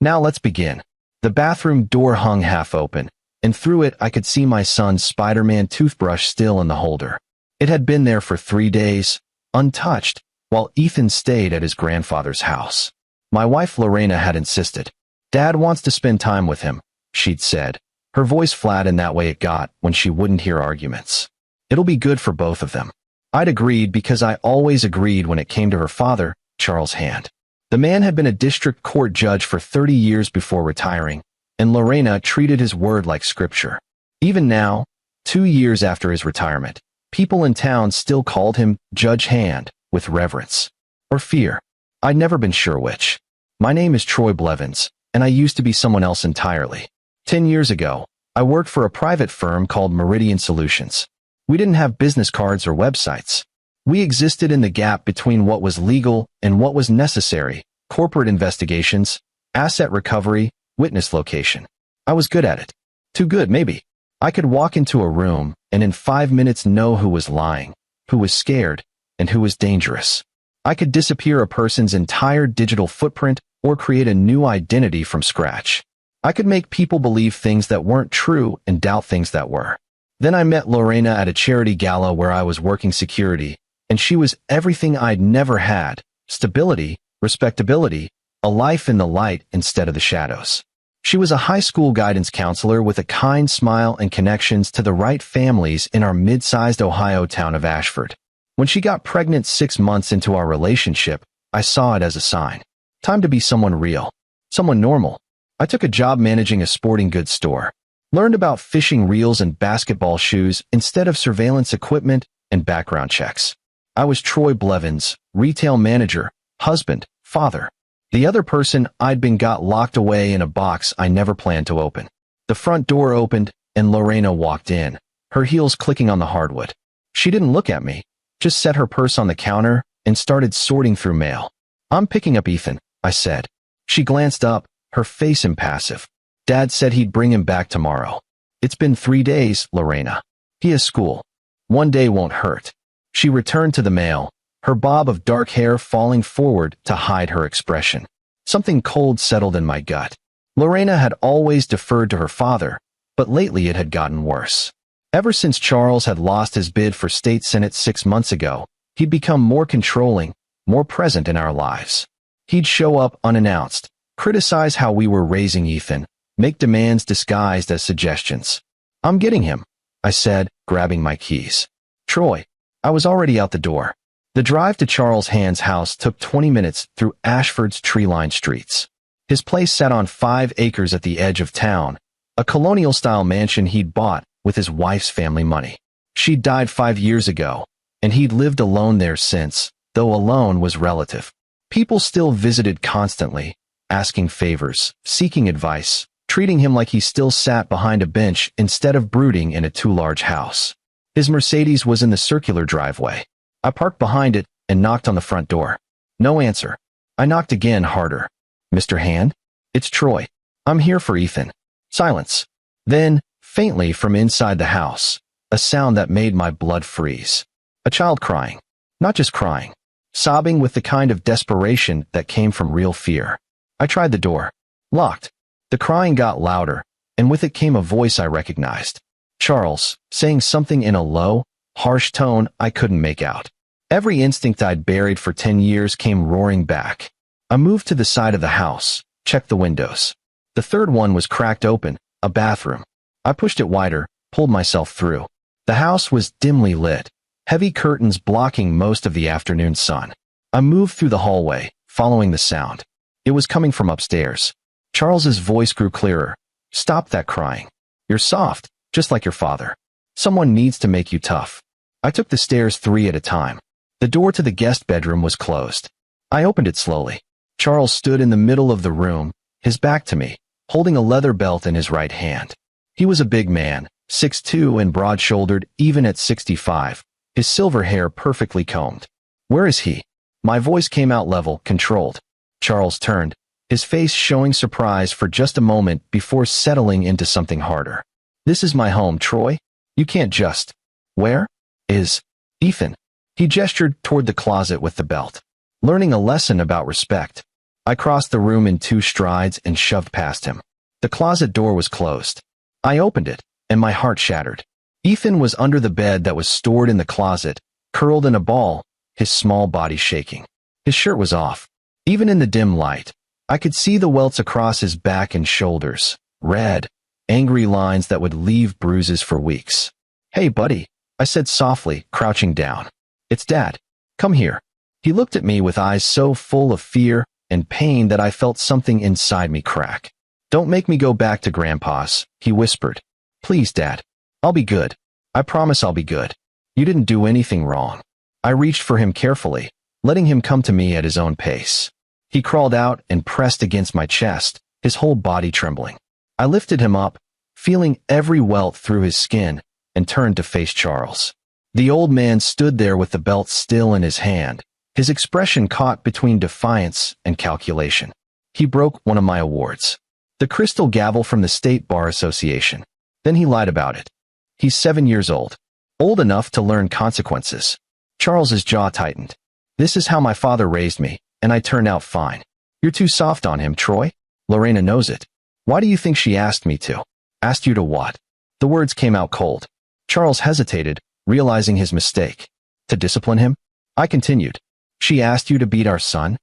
Now let's begin. The bathroom door hung half open, and through it I could see my son's Spider-Man toothbrush still in the holder. It had been there for 3 days, untouched, while Ethan stayed at his grandfather's house. My wife Lorena had insisted. "Dad wants to spend time with him," she'd said, her voice flat in that way it got when she wouldn't hear arguments. "It'll be good for both of them." I'd agreed because I always agreed when it came to her father, Charles Hand. The man had been a district court judge for 30 years before retiring, and Lorena treated his word like scripture. Even now, 2 years after his retirement, people in town still called him Judge Hand with reverence or fear. I'd never been sure which. My name is Troy Blevins, and I used to be someone else entirely. 10 years ago, I worked for a private firm called Meridian Solutions. We didn't have business cards or websites. We existed in the gap between what was legal and what was necessary: corporate investigations, asset recovery, witness location. I was good at it. Too good, maybe. I could walk into a room and in 5 minutes know who was lying, who was scared, and who was dangerous. I could disappear a person's entire digital footprint or create a new identity from scratch. I could make people believe things that weren't true and doubt things that were. Then I met Lorena at a charity gala where I was working security, and she was everything I'd never had: stability, respectability, a life in the light instead of the shadows. She was a high school guidance counselor with a kind smile and connections to the right families in our mid-sized Ohio town of Ashford. When she got pregnant 6 months into our relationship, I saw it as a sign. Time to be someone real, someone normal. I took a job managing a sporting goods store, learned about fishing reels and basketball shoes instead of surveillance equipment and background checks. I was Troy Blevins, retail manager, husband, father. The other person I'd been got locked away in a box I never planned to open. The front door opened, and Lorena walked in, her heels clicking on the hardwood. She didn't look at me, just set her purse on the counter and started sorting through mail. "I'm picking up Ethan," I said. She glanced up, her face impassive. "Dad said he'd bring him back tomorrow." "It's been 3 days, Lorena. He has school. 1 day won't hurt." She returned to the mail, her bob of dark hair falling forward to hide her expression. Something cold settled in my gut. Lorena had always deferred to her father, but lately it had gotten worse. Ever since Charles had lost his bid for state senate 6 months ago, he'd become more controlling, more present in our lives. He'd show up unannounced, criticize how we were raising Ethan, make demands disguised as suggestions. "I'm getting him," I said, grabbing my keys. "Troy." I was already out the door. The drive to Charles Hand's house took 20 minutes through Ashford's tree-lined streets. His place sat on 5 acres at the edge of town, a colonial-style mansion he'd bought with his wife's family money. She'd died 5 years ago, and he'd lived alone there since, though alone was relative. People still visited constantly, asking favors, seeking advice, treating him like he still sat behind a bench instead of brooding in a too-large house. His Mercedes was in the circular driveway. I parked behind it and knocked on the front door. No answer. I knocked again, harder. "Mr. Hand?" "It's Troy. I'm here for Ethan." Silence. Then, faintly from inside the house, a sound that made my blood freeze. A child crying. Not just crying. Sobbing with the kind of desperation that came from real fear. I tried the door. Locked. The crying got louder, and with it came a voice I recognized. Charles, saying something in a low, harsh tone I couldn't make out. Every instinct I'd buried for 10 years came roaring back. I moved to the side of the house, checked the windows. The third one was cracked open, a bathroom. I pushed it wider, pulled myself through. The house was dimly lit, heavy curtains blocking most of the afternoon sun. I moved through the hallway, following the sound. It was coming from upstairs. Charles's voice grew clearer. "Stop that crying. You're soft, just like your father. Someone needs to make you tough." I took the stairs 3 at a time. The door to the guest bedroom was closed. I opened it slowly. Charles stood in the middle of the room, his back to me, holding a leather belt in his right hand. He was a big man, 6'2" and broad-shouldered even at 65, his silver hair perfectly combed. "Where is he?" My voice came out level, controlled. Charles turned, his face showing surprise for just a moment before settling into something harder. "This is my home, Troy. You can't just..." "Where is Ethan?" He gestured toward the closet with the belt. "Learning a lesson about respect." I crossed the room in 2 strides and shoved past him. The closet door was closed. I opened it, and my heart shattered. Ethan was under the bed that was stored in the closet, curled in a ball, his small body shaking. His shirt was off. Even in the dim light, I could see the welts across his back and shoulders, red, angry lines that would leave bruises for weeks. "Hey, buddy," I said softly, crouching down. "It's Dad. Come here." He looked at me with eyes so full of fear and pain that I felt something inside me crack. "Don't make me go back to Grandpa's," he whispered. "Please, Dad. I'll be good. I promise I'll be good. You didn't do anything wrong." I reached for him carefully, letting him come to me at his own pace. He crawled out and pressed against my chest, his whole body trembling. I lifted him up, feeling every welt through his skin, and turned to face Charles. The old man stood there with the belt still in his hand, his expression caught between defiance and calculation. He broke one of my awards, the crystal gavel from the State Bar Association. Then he lied about it. He's 7 years old enough to learn consequences. Charles's jaw tightened. "This is how my father raised me, and I turned out fine." "You're too soft on him, Troy. Lorena knows it." "Why do you think she asked me to?" "Asked you to what?" The words came out cold. Charles hesitated, realizing his mistake. "To discipline him?" I continued. "She asked you to beat our son?"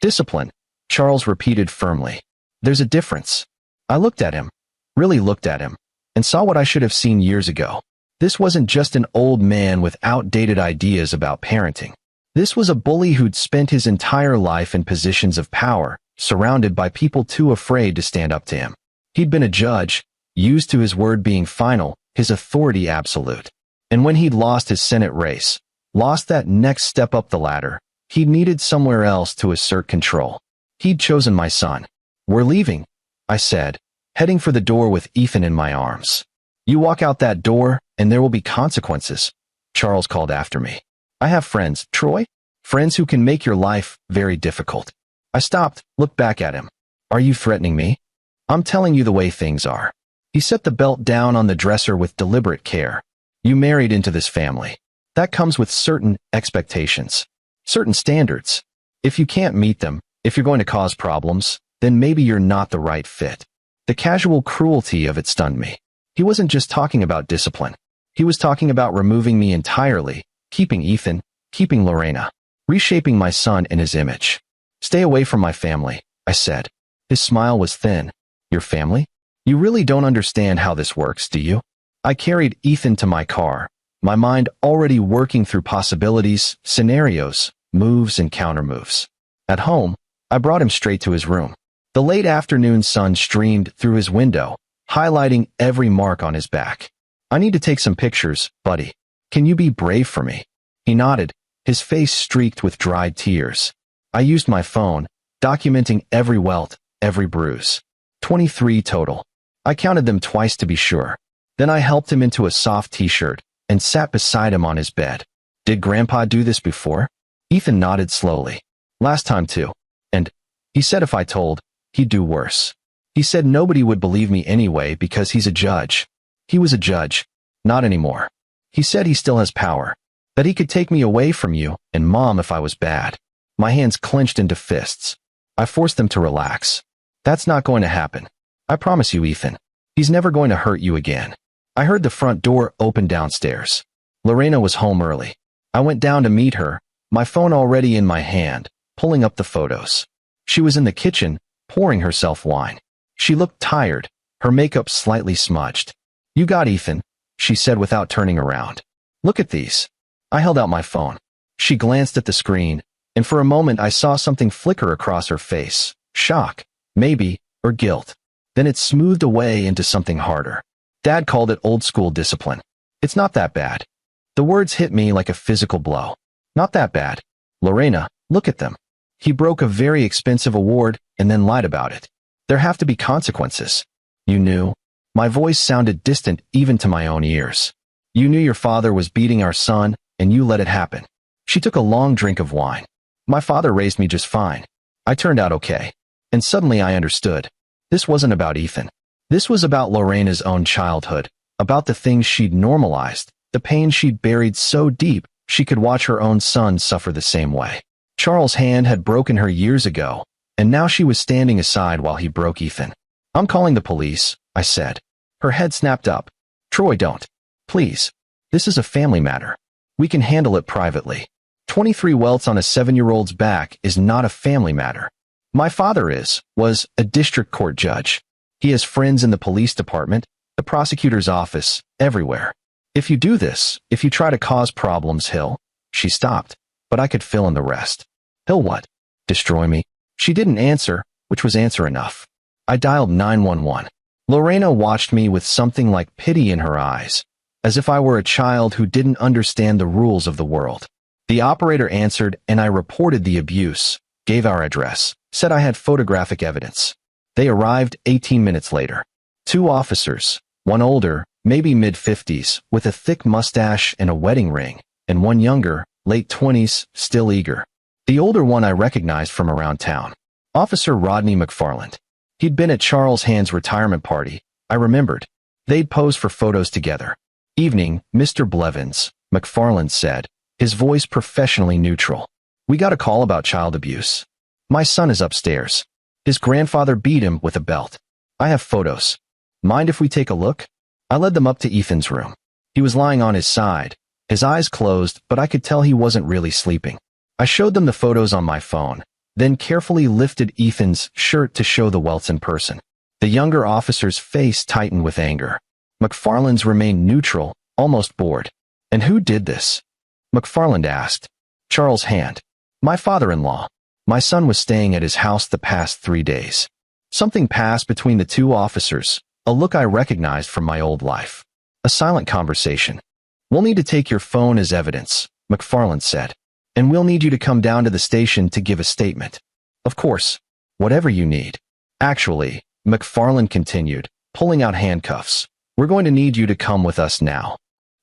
"Discipline," Charles repeated firmly. "There's a difference." I looked at him, really looked at him, and saw what I should have seen years ago. This wasn't just an old man with outdated ideas about parenting. This was a bully who'd spent his entire life in positions of power, surrounded by people too afraid to stand up to him. He'd been a judge, used to his word being final, his authority absolute. And when he'd lost his Senate race, lost that next step up the ladder, he needed somewhere else to assert control. He'd chosen my son. "We're leaving," I said, heading for the door with Ethan in my arms. "You walk out that door, and there will be consequences," Charles called after me. "I have friends, Troy. Friends who can make your life very difficult." I stopped, looked back at him. "Are you threatening me?" "I'm telling you the way things are." He set the belt down on the dresser with deliberate care. "You married into this family. That comes with certain expectations, certain standards. If you can't meet them, if you're going to cause problems, then maybe you're not the right fit." The casual cruelty of it stunned me. He wasn't just talking about discipline. He was talking about removing me entirely, keeping Ethan, keeping Lorena, reshaping my son in his image. "Stay away from my family," I said. His smile was thin. "Your family? You really don't understand how this works, do you?" I carried Ethan to my car, my mind already working through possibilities, scenarios, moves and countermoves. At home, I brought him straight to his room. The late afternoon sun streamed through his window, highlighting every mark on his back. "I need to take some pictures, buddy. Can you be brave for me?" He nodded, his face streaked with dried tears. I used my phone, documenting every welt, every bruise. 23 total. I counted them twice to be sure. Then I helped him into a soft t-shirt and sat beside him on his bed. "Did Grandpa do this before?" Ethan nodded slowly. "Last time too. And he said if I told, he'd do worse. He said nobody would believe me anyway because he's a judge." He was a judge. Not anymore. He said he still has power. That he could take me away from you and Mom if I was bad. My hands clenched into fists. I forced them to relax. "That's not going to happen. I promise you, Ethan. He's never going to hurt you again." I heard the front door open downstairs. Lorena was home early. I went down to meet her, my phone already in my hand, pulling up the photos. She was in the kitchen, pouring herself wine. She looked tired, her makeup slightly smudged. "You got Ethan," she said without turning around. "Look at these." I held out my phone. She glanced at the screen, and for a moment I saw something flicker across her face. Shock, maybe, or guilt. Then it smoothed away into something harder. Dad called it old-school discipline. It's not that bad. The words hit me like a physical blow. Not that bad. Lorena, look at them. He broke a very expensive award and then lied about it. There have to be consequences. You knew. My voice sounded distant even to my own ears. You knew your father was beating our son, and you let it happen. She took a long drink of wine. My father raised me just fine. I turned out okay. And suddenly I understood. This wasn't about Ethan. This was about Lorena's own childhood, about the things she'd normalized, the pain she'd buried so deep she could watch her own son suffer the same way. Charles' hand had broken her years ago, and now she was standing aside while he broke Ethan. "I'm calling the police," I said. Her head snapped up. "Troy, don't. Please. This is a family matter. We can handle it privately. 23 welts on a 7-year-old's back is not a family matter. My father was a district court judge. He has friends in the police department, the prosecutor's office, everywhere. If you do this, if you try to cause problems, he'll—" She stopped, but I could fill in the rest. "He'll what? Destroy me?" She didn't answer, which was answer enough. I dialed 911. Lorena watched me with something like pity in her eyes, as if I were a child who didn't understand the rules of the world. The operator answered, and I reported the abuse, gave our address, said I had photographic evidence. They arrived 18 minutes later. 2 officers, one older, maybe mid-50s, with a thick mustache and a wedding ring, and one younger, late 20s, still eager. The older one I recognized from around town. Officer Rodney McFarland. He'd been at Charles Hand's retirement party, I remembered. They'd posed for photos together. "Evening, Mr. Blevins," McFarland said, his voice professionally neutral. "We got a call about child abuse. My son is upstairs. His grandfather beat him with a belt. I have photos. Mind if we take a look?" I led them up to Ethan's room. He was lying on his side, his eyes closed, but I could tell he wasn't really sleeping. I showed them the photos on my phone, then carefully lifted Ethan's shirt to show the welts in person. The younger officer's face tightened with anger. McFarland's remained neutral, almost bored. "And who did this?" McFarland asked. "Charles Hand. My father-in-law. My son was staying at his house the past 3 days." Something passed between the 2 officers, a look I recognized from my old life. A silent conversation. "We'll need to take your phone as evidence," McFarland said. "And we'll need you to come down to the station to give a statement." "Of course. Whatever you need." "Actually," McFarland continued, pulling out handcuffs, "we're going to need you to come with us now."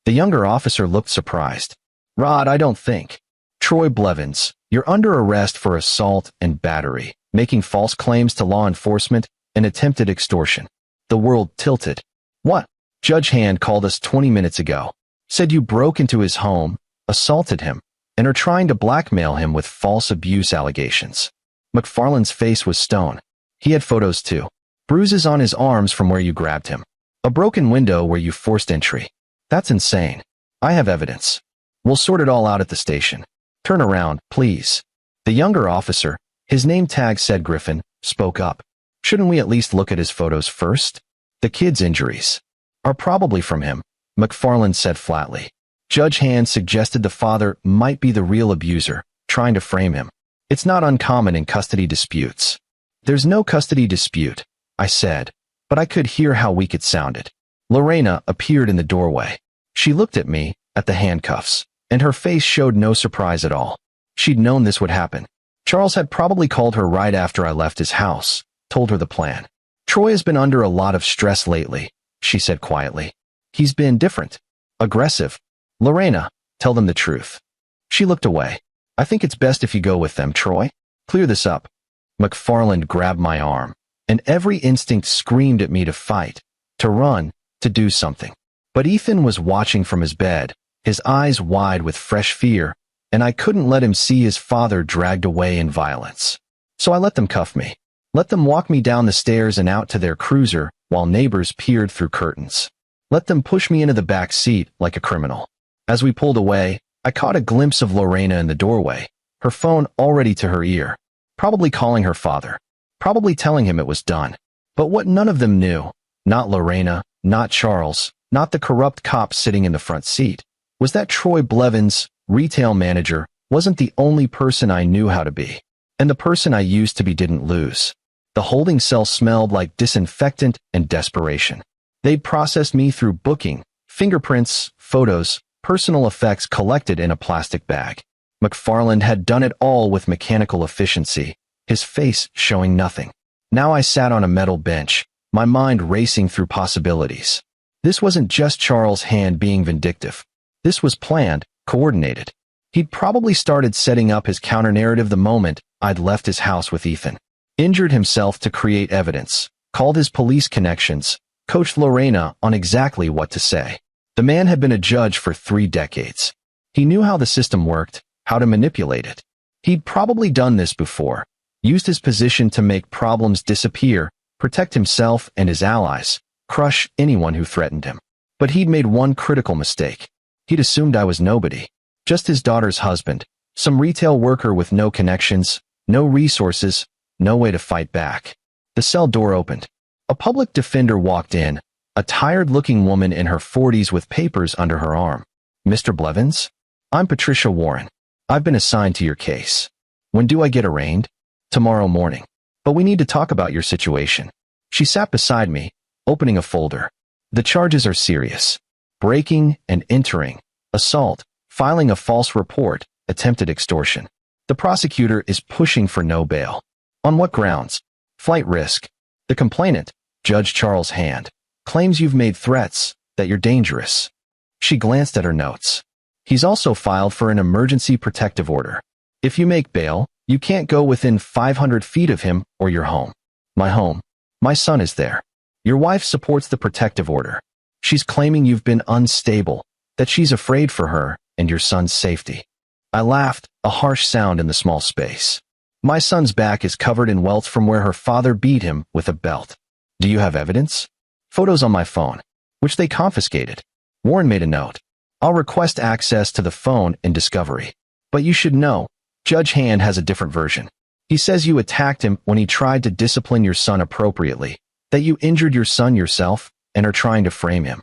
The younger officer looked surprised. "Rod, I don't think." "Troy Blevins, you're under arrest for assault and battery, making false claims to law enforcement, and attempted extortion." The world tilted. "What? Judge Hand called us 20 minutes ago. Said you broke into his home, assaulted him, and are trying to blackmail him with false abuse allegations." McFarland's face was stone. He had photos too. Bruises on his arms from where you grabbed him. A broken window where you forced entry. "That's insane. I have evidence. We'll sort it all out at the station. Turn around, please." The younger officer, his name tag said Griffin, spoke up. "Shouldn't we at least look at his photos first? The kid's injuries are probably from him," McFarland said flatly. Judge Hand suggested the father might be the real abuser, trying to frame him. "It's not uncommon in custody disputes." "There's no custody dispute," I said, but I could hear how weak it sounded. Lorena appeared in the doorway. She looked at me, at the handcuffs, and her face showed no surprise at all. She'd known this would happen. Charles had probably called her right after I left his house, told her the plan. "Troy has been under a lot of stress lately," she said quietly. "He's been different. Aggressive. Lorena, tell them the truth." She looked away. "I think it's best if you go with them, Troy. Clear this up." McFarland grabbed my arm, and every instinct screamed at me to fight, to run, to do something. But Ethan was watching from his bed, his eyes wide with fresh fear, and I couldn't let him see his father dragged away in violence. So I let them cuff me. Let them walk me down the stairs and out to their cruiser while neighbors peered through curtains. Let them push me into the back seat like a criminal. As we pulled away, I caught a glimpse of Lorena in the doorway, her phone already to her ear, probably calling her father, probably telling him it was done. But what none of them knew, not Lorena, not Charles, not the corrupt cop sitting in the front seat, was that Troy Blevins, retail manager, wasn't the only person I knew how to be. And the person I used to be didn't lose. The holding cell smelled like disinfectant and desperation. They'd processed me through booking, fingerprints, photos, personal effects collected in a plastic bag. McFarland had done it all with mechanical efficiency, his face showing nothing. Now I sat on a metal bench, my mind racing through possibilities. This wasn't just Charles Hand being vindictive. This was planned, coordinated. He'd probably started setting up his counter-narrative the moment I'd left his house with Ethan. Injured himself to create evidence, called his police connections, coached Lorena on exactly what to say. The man had been a judge for 3 decades. He knew how the system worked, how to manipulate it. He'd probably done this before, used his position to make problems disappear, protect himself and his allies, crush anyone who threatened him. But he'd made one critical mistake. He'd assumed I was nobody, just his daughter's husband, some retail worker with no connections, no resources, no way to fight back. The cell door opened. A public defender walked in, a tired-looking woman in her 40s with papers under her arm. "Mr. Blevins? I'm Patricia Warren. I've been assigned to your case. When do I get arraigned?" "Tomorrow morning. But we need to talk about your situation." She sat beside me, opening a folder. "The charges are serious. Breaking and entering, assault, filing a false report, attempted extortion. The prosecutor is pushing for no bail." "On what grounds?" "Flight risk. The complainant, Judge Charles Hand, claims you've made threats, that you're dangerous." She glanced at her notes. "He's also filed for an emergency protective order. If you make bail, you can't go within 500 feet of him or your home." "My home? My son is there." "Your wife supports the protective order. She's claiming you've been unstable, that she's afraid for her and your son's safety." I laughed, a harsh sound in the small space. "My son's back is covered in welts from where her father beat him with a belt." "Do you have evidence?" "Photos on my phone, which they confiscated." Warren made a note. "I'll request access to the phone in discovery. But you should know, Judge Hand has a different version. He says you attacked him when he tried to discipline your son appropriately, that you injured your son yourself and are trying to frame him.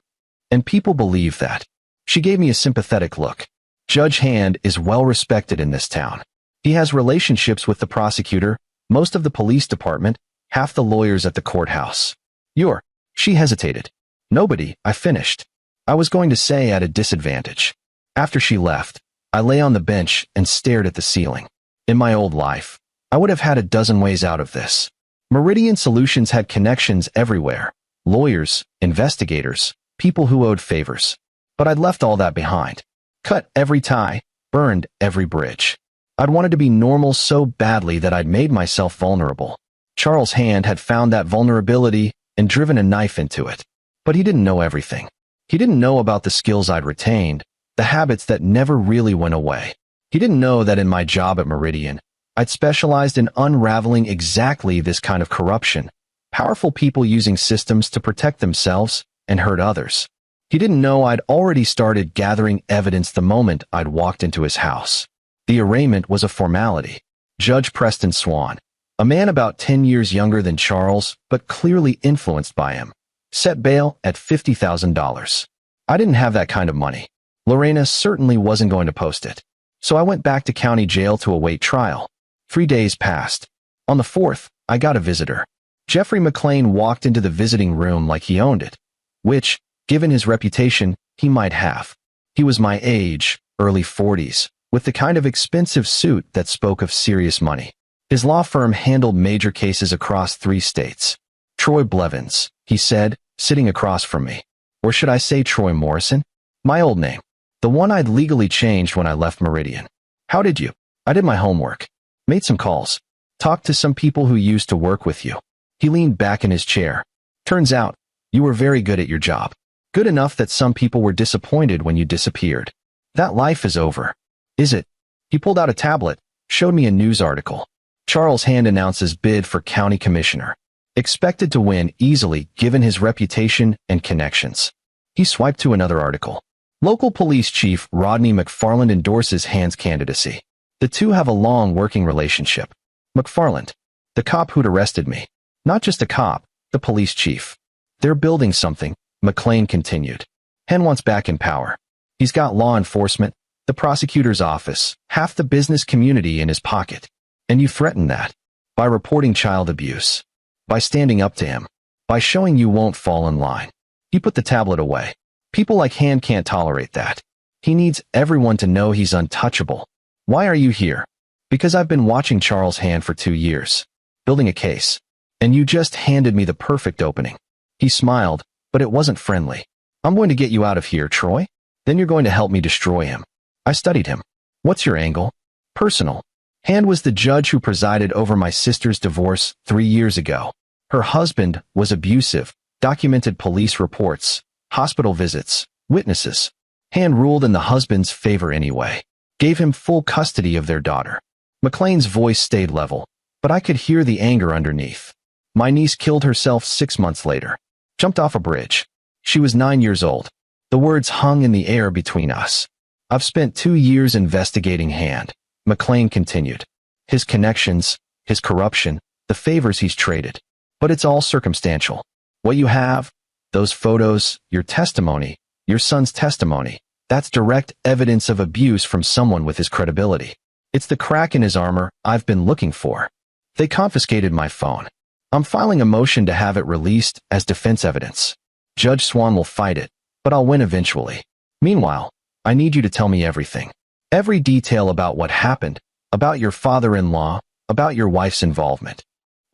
And people believe that." She gave me a sympathetic look. "Judge Hand is well respected in this town. He has relationships with the prosecutor, most of the police department, half the lawyers at the courthouse." "You're—" She hesitated. "Nobody," I finished. I was going to say at a disadvantage. After she left, I lay on the bench and stared at the ceiling. In my old life, I would have had a dozen ways out of this. Meridian Solutions had connections everywhere. Lawyers, investigators, people who owed favors. But I'd left all that behind. Cut every tie, burned every bridge. I'd wanted to be normal so badly that I'd made myself vulnerable. Charles Hand had found that vulnerability and driven a knife into it. But he didn't know everything. He didn't know about the skills I'd retained, the habits that never really went away. He didn't know that in my job at Meridian, I'd specialized in unraveling exactly this kind of corruption, powerful people using systems to protect themselves and hurt others. He didn't know I'd already started gathering evidence the moment I'd walked into his house. The arraignment was a formality. Judge Preston Swan, a man about 10 years younger than Charles, but clearly influenced by him, set bail at $50,000. I didn't have that kind of money. Lorena certainly wasn't going to post it. So I went back to county jail to await trial. 3 days passed. On the 4th, I got a visitor. Jeffrey McLean walked into the visiting room like he owned it, which, given his reputation, he might have. He was my age, early 40s, with the kind of expensive suit that spoke of serious money. His law firm handled major cases across 3 states. "Troy Blevins," he said, sitting across from me. Or should I say Troy Morrison? My old name. The one I'd legally changed when I left Meridian. "How did you?" "I did my homework. Made some calls. Talked to some people who used to work with you." He leaned back in his chair. "Turns out, you were very good at your job. Good enough that some people were disappointed when you disappeared. That life is over." "Is it?" He pulled out a tablet, showed me a news article. Charles Hand announces bid for county commissioner. Expected to win easily given his reputation and connections. He swiped to another article. Local police chief Rodney McFarland endorses Hand's candidacy. The two have a long working relationship. McFarland, the cop who'd arrested me. Not just a cop, the police chief. "They're building something," McLean continued. "Hand wants back in power. He's got law enforcement, the prosecutor's office, half the business community in his pocket. And you threaten that. By reporting child abuse. By standing up to him. By showing you won't fall in line." He put the tablet away. "People like Hand can't tolerate that. He needs everyone to know he's untouchable. Why are you here?" "Because I've been watching Charles Hand for 2 years. Building a case. And you just handed me the perfect opening." He smiled, but it wasn't friendly. "I'm going to get you out of here, Troy. Then you're going to help me destroy him." I studied him. "What's your angle?" "Personal. Hand was the judge who presided over my sister's divorce 3 years ago. Her husband was abusive, documented police reports, hospital visits, witnesses. Hand ruled in the husband's favor anyway. Gave him full custody of their daughter." McLean's voice stayed level. but I could hear the anger underneath. My niece killed herself 6 months later. Jumped off a bridge. She was 9 years old. The words hung in the air between us. I've spent 2 years investigating Hand, McLean continued. His connections, his corruption, the favors he's traded. But it's all circumstantial. What you have, those photos, your testimony, your son's testimony, that's direct evidence of abuse from someone with his credibility. It's the crack in his armor I've been looking for. They confiscated my phone. I'm filing a motion to have it released as defense evidence. Judge Swan will fight it, but I'll win eventually. Meanwhile, I need you to tell me everything. Every detail about what happened, about your father-in-law, about your wife's involvement.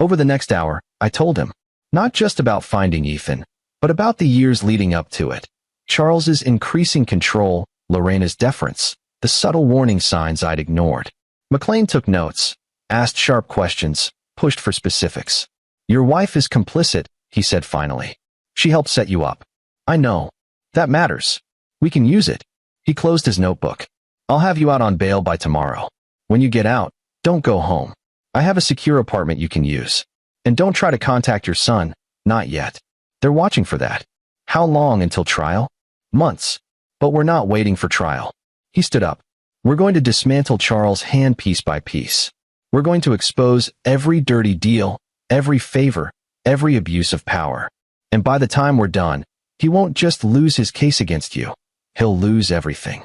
Over the next hour, I told him, not just about finding Ethan, but about the years leading up to it. Charles's increasing control, Lorena's deference, the subtle warning signs I'd ignored. McLean took notes, asked sharp questions, pushed for specifics. Your wife is complicit, he said finally. She helped set you up. I know. That matters. We can use it. He closed his notebook. I'll have you out on bail by tomorrow. When you get out, don't go home. I have a secure apartment you can use. And don't try to contact your son, not yet. They're watching for that. How long until trial? Months. But we're not waiting for trial. He stood up. We're going to dismantle Charles' Hand piece by piece. We're going to expose every dirty deal, every favor, every abuse of power. And by the time we're done, he won't just lose his case against you. He'll lose everything.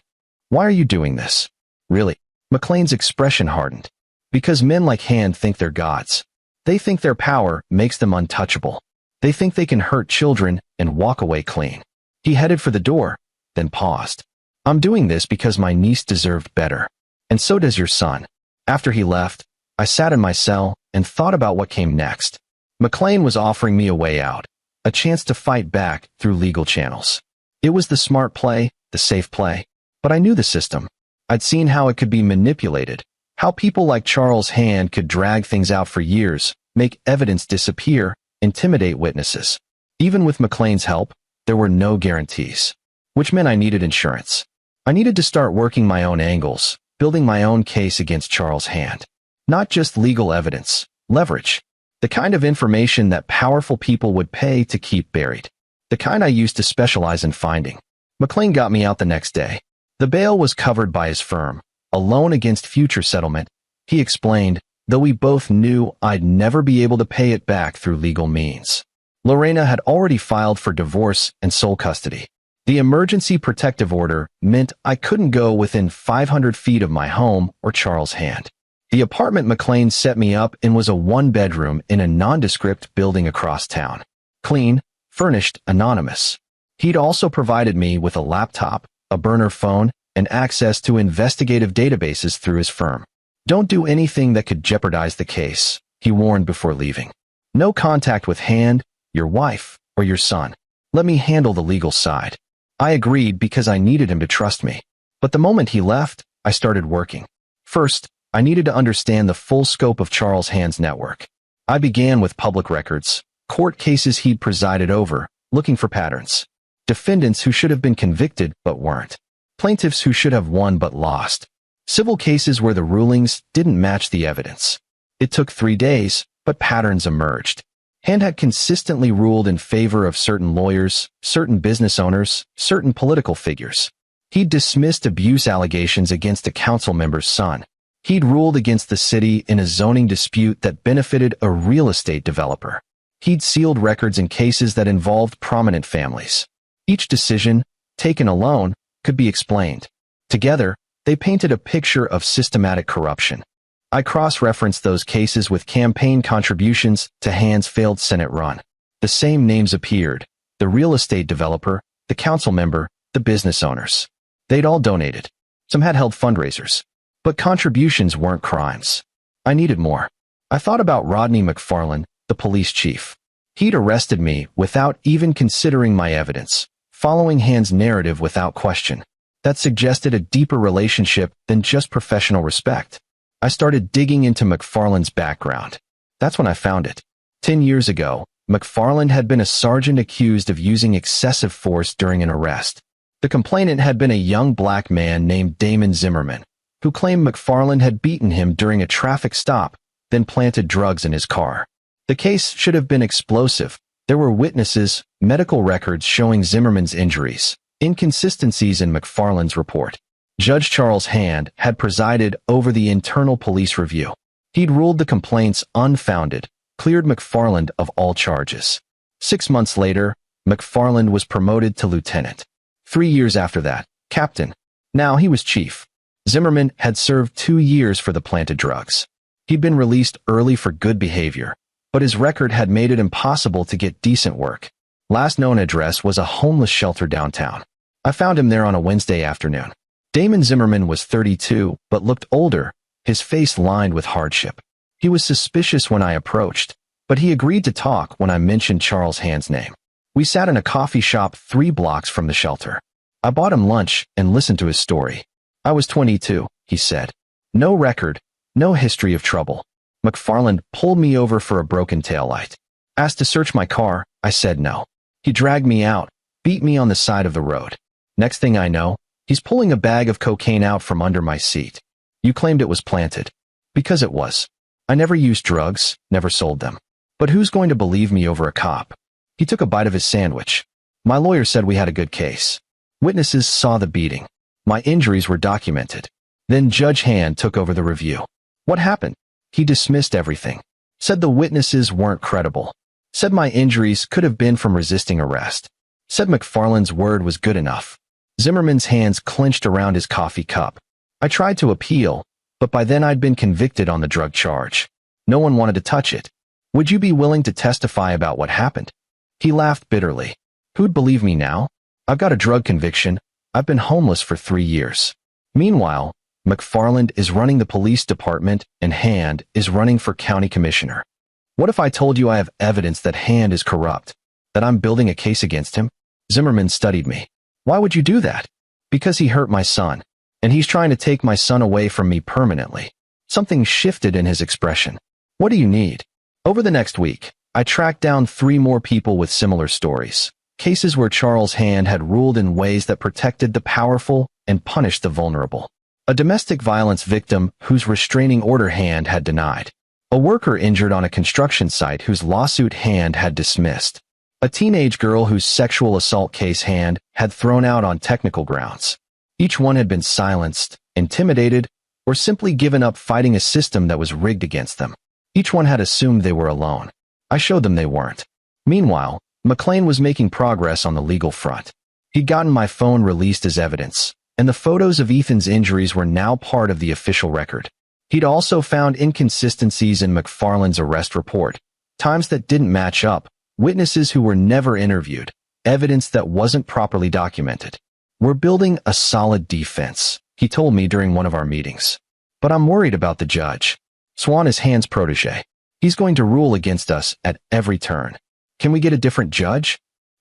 Why are you doing this? Really? McLean's expression hardened. Because men like Hand think they're gods. They think their power makes them untouchable. They think they can hurt children and walk away clean. He headed for the door, then paused. I'm doing this because my niece deserved better. And so does your son. After he left, I sat in my cell and thought about what came next. McLean was offering me a way out, a chance to fight back through legal channels. It was the smart play, the safe play. But I knew the system. I'd seen how it could be manipulated, how people like Charles Hand could drag things out for years, make evidence disappear, intimidate witnesses. Even with McLean's help, there were no guarantees. Which meant I needed insurance. I needed to start working my own angles, building my own case against Charles Hand. Not just legal evidence, leverage. The kind of information that powerful people would pay to keep buried. The kind I used to specialize in finding. McLean got me out the next day. The bail was covered by his firm, a loan against future settlement. He explained, though we both knew I'd never be able to pay it back through legal means. Lorena had already filed for divorce and sole custody. The emergency protective order meant I couldn't go within 500 feet of my home or Charles Hand. The apartment McLean set me up in was a one-bedroom in a nondescript building across town. Clean, furnished, anonymous. He'd also provided me with a laptop, a burner phone, and access to investigative databases through his firm. Don't do anything that could jeopardize the case, he warned before leaving. No contact with Hand, your wife, or your son. Let me handle the legal side. I agreed because I needed him to trust me. But the moment he left, I started working. First, I needed to understand the full scope of Charles Hand's network. I began with public records, court cases he'd presided over, looking for patterns. Defendants who should have been convicted but weren't. Plaintiffs who should have won but lost. Civil cases where the rulings didn't match the evidence. It took 3 days, but patterns emerged. Hand had consistently ruled in favor of certain lawyers, certain business owners, certain political figures. He'd dismissed abuse allegations against a council member's son. He'd ruled against the city in a zoning dispute that benefited a real estate developer. He'd sealed records in cases that involved prominent families. Each decision, taken alone, could be explained. Together, they painted a picture of systematic corruption. I cross-referenced those cases with campaign contributions to Hand's failed Senate run. The same names appeared: the real estate developer, the council member, the business owners. They'd all donated. Some had held fundraisers. But contributions weren't crimes. I needed more. I thought about Rodney McFarland, the police chief. He'd arrested me without even considering my evidence, following Hand's narrative without question. That suggested a deeper relationship than just professional respect. I started digging into McFarland's background. That's when I found it. 10 years ago, McFarland had been a sergeant accused of using excessive force during an arrest. The complainant had been a young black man named Damon Zimmerman, who claimed McFarland had beaten him during a traffic stop, then planted drugs in his car. The case should have been explosive. There were witnesses, medical records showing Zimmerman's injuries, inconsistencies in McFarland's report. Judge Charles Hand had presided over the internal police review. He'd ruled the complaints unfounded, cleared McFarland of all charges. 6 months later, McFarland was promoted to lieutenant. 3 years after that, captain. Now he was chief. Zimmerman had served 2 years for the planted drugs. He'd been released early for good behavior, but his record had made it impossible to get decent work. Last known address was a homeless shelter downtown. I found him there on a Wednesday afternoon. Damon Zimmerman was 32, but looked older, his face lined with hardship. He was suspicious when I approached, but he agreed to talk when I mentioned Charles Hand's name. We sat in a coffee shop 3 blocks from the shelter. I bought him lunch and listened to his story. I was 22, he said. No record, no history of trouble. McFarland pulled me over for a broken taillight. Asked to search my car, I said no. He dragged me out, beat me on the side of the road. Next thing I know, he's pulling a bag of cocaine out from under my seat. You claimed it was planted. Because it was. I never used drugs, never sold them. But who's going to believe me over a cop? He took a bite of his sandwich. My lawyer said we had a good case. Witnesses saw the beating. My injuries were documented. Then Judge Hand took over the review. What happened? He dismissed everything. Said the witnesses weren't credible. Said my injuries could have been from resisting arrest. Said McFarland's word was good enough. Zimmerman's hands clenched around his coffee cup. I tried to appeal, but by then I'd been convicted on the drug charge. No one wanted to touch it. Would you be willing to testify about what happened? He laughed bitterly. Who'd believe me now? I've got a drug conviction. I've been homeless for 3 years. Meanwhile, McFarland is running the police department and Hand is running for county commissioner. What if I told you I have evidence that Hand is corrupt, that I'm building a case against him? Zimmerman studied me. Why would you do that? Because he hurt my son, and he's trying to take my son away from me permanently. Something shifted in his expression. What do you need? Over the next week, I tracked down 3 more people with similar stories. Cases where Charles Hand had ruled in ways that protected the powerful and punished the vulnerable. A domestic violence victim whose restraining order Hand had denied. A worker injured on a construction site whose lawsuit Hand had dismissed. A teenage girl whose sexual assault case Hand had thrown out on technical grounds. Each one had been silenced, intimidated, or simply given up fighting a system that was rigged against them. Each one had assumed they were alone. I showed them they weren't. Meanwhile, McLean was making progress on the legal front. He'd gotten my phone released as evidence, and the photos of Ethan's injuries were now part of the official record. He'd also found inconsistencies in McFarland's arrest report, times that didn't match up, witnesses who were never interviewed, evidence that wasn't properly documented. We're building a solid defense, he told me during one of our meetings. But I'm worried about the judge. Swan is Hand's protege. He's going to rule against us at every turn. Can we get a different judge?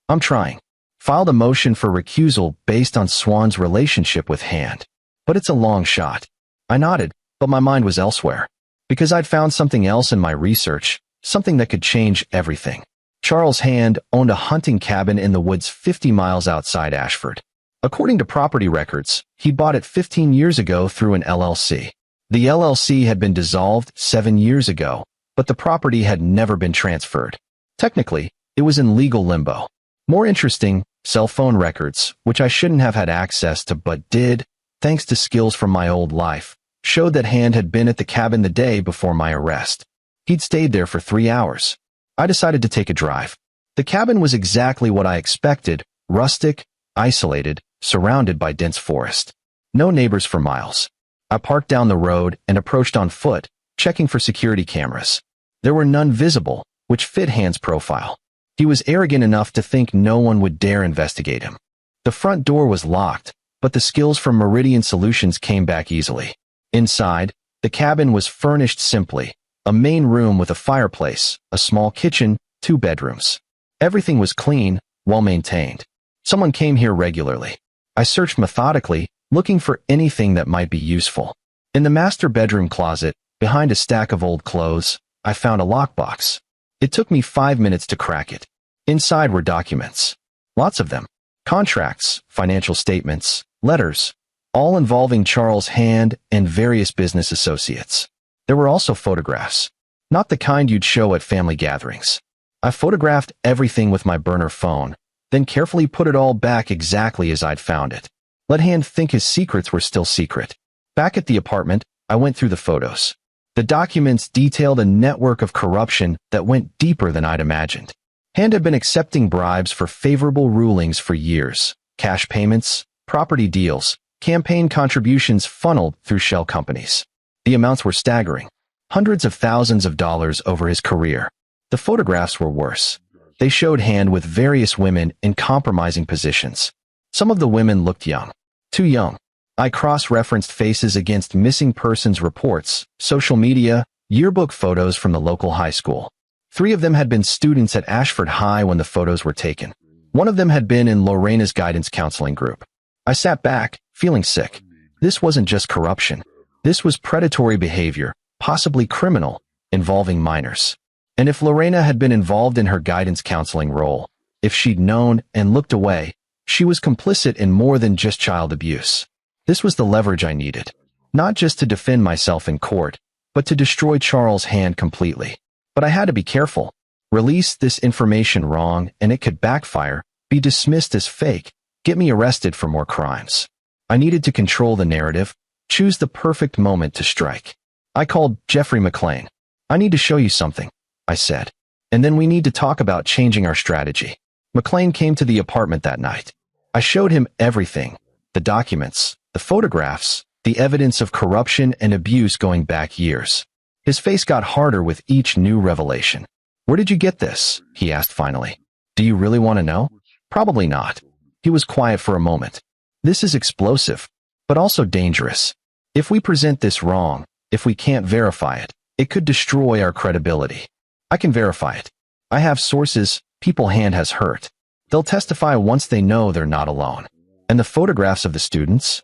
I'm trying. Filed a motion for recusal based on Swan's relationship with Hand. But it's a long shot. I nodded, but my mind was elsewhere. Because I'd found something else in my research, something that could change everything. Charles Hand owned a hunting cabin in the woods 50 miles outside Ashford. According to property records, he bought it 15 years ago through an LLC. The LLC had been dissolved 7 years ago, but the property had never been transferred. Technically, it was in legal limbo. More interesting, cell phone records, which I shouldn't have had access to but did, thanks to skills from my old life, showed that Hand had been at the cabin the day before my arrest. He'd stayed there for 3 hours. I decided to take a drive. The cabin was exactly what I expected, rustic, isolated, surrounded by dense forest. No neighbors for miles. I parked down the road and approached on foot, checking for security cameras. There were none visible, which fit Hand's profile. He was arrogant enough to think no one would dare investigate him. The front door was locked, but the skills from Meridian Solutions came back easily. Inside, the cabin was furnished simply. A main room with a fireplace, a small kitchen, 2 bedrooms. Everything was clean, well-maintained. Someone came here regularly. I searched methodically, looking for anything that might be useful. In the master bedroom closet, behind a stack of old clothes, I found a lockbox. It took me 5 minutes to crack it. Inside were documents. Lots of them. Contracts, financial statements, letters, all involving Charles Hand and various business associates. There were also photographs. Not the kind you'd show at family gatherings. I photographed everything with my burner phone, then carefully put it all back exactly as I'd found it. Let Hand think his secrets were still secret. Back at the apartment, I went through the photos. The documents detailed a network of corruption that went deeper than I'd imagined. Hand had been accepting bribes for favorable rulings for years. Cash payments, property deals, campaign contributions funneled through shell companies. The amounts were staggering. Hundreds of thousands of dollars over his career. The photographs were worse. They showed Hand with various women in compromising positions. Some of the women looked young. Too young. I cross-referenced faces against missing persons reports, social media, yearbook photos from the local high school. 3 of them had been students at Ashford High when the photos were taken. One of them had been in Lorena's guidance counseling group. I sat back, feeling sick. This wasn't just corruption. This was predatory behavior, possibly criminal, involving minors. And if Lorena had been involved in her guidance counseling role, if she'd known and looked away, she was complicit in more than just child abuse. This was the leverage I needed. Not just to defend myself in court, but to destroy Charles' Hand completely. But I had to be careful. Release this information wrong and it could backfire, be dismissed as fake, get me arrested for more crimes. I needed to control the narrative, choose the perfect moment to strike. I called Jeffrey McLean. I need to show you something, I said. And then we need to talk about changing our strategy. McLean came to the apartment that night. I showed him everything, the documents, the photographs, the evidence of corruption and abuse going back years. His face got harder with each new revelation. Where did you get this? He asked finally. Do you really want to know? Probably not. He was quiet for a moment. This is explosive, but also dangerous. If we present this wrong, if we can't verify it, it could destroy our credibility. I can verify it. I have sources people Hand has hurt. They'll testify once they know they're not alone. And the photographs of the students?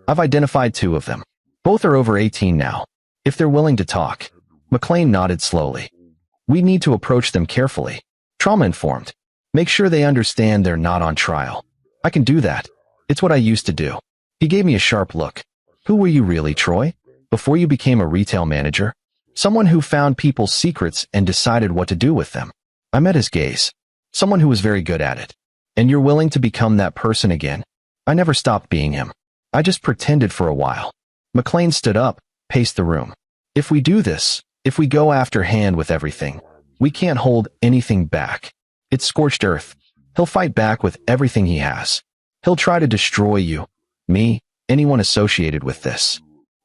I've identified 2 of them. Both are over 18 now. If they're willing to talk. McLean nodded slowly. We need to approach them carefully. Trauma-informed. Make sure they understand they're not on trial. I can do that. It's what I used to do. He gave me a sharp look. Who were you really, Troy? Before you became a retail manager? Someone who found people's secrets and decided what to do with them. I met his gaze. Someone who was very good at it. And you're willing to become that person again? I never stopped being him. I just pretended for a while. McLean stood up, paced the room. If we do this, if we go after Hand with everything, we can't hold anything back. It's scorched earth. He'll fight back with everything he has. He'll try to destroy you, me, anyone associated with this.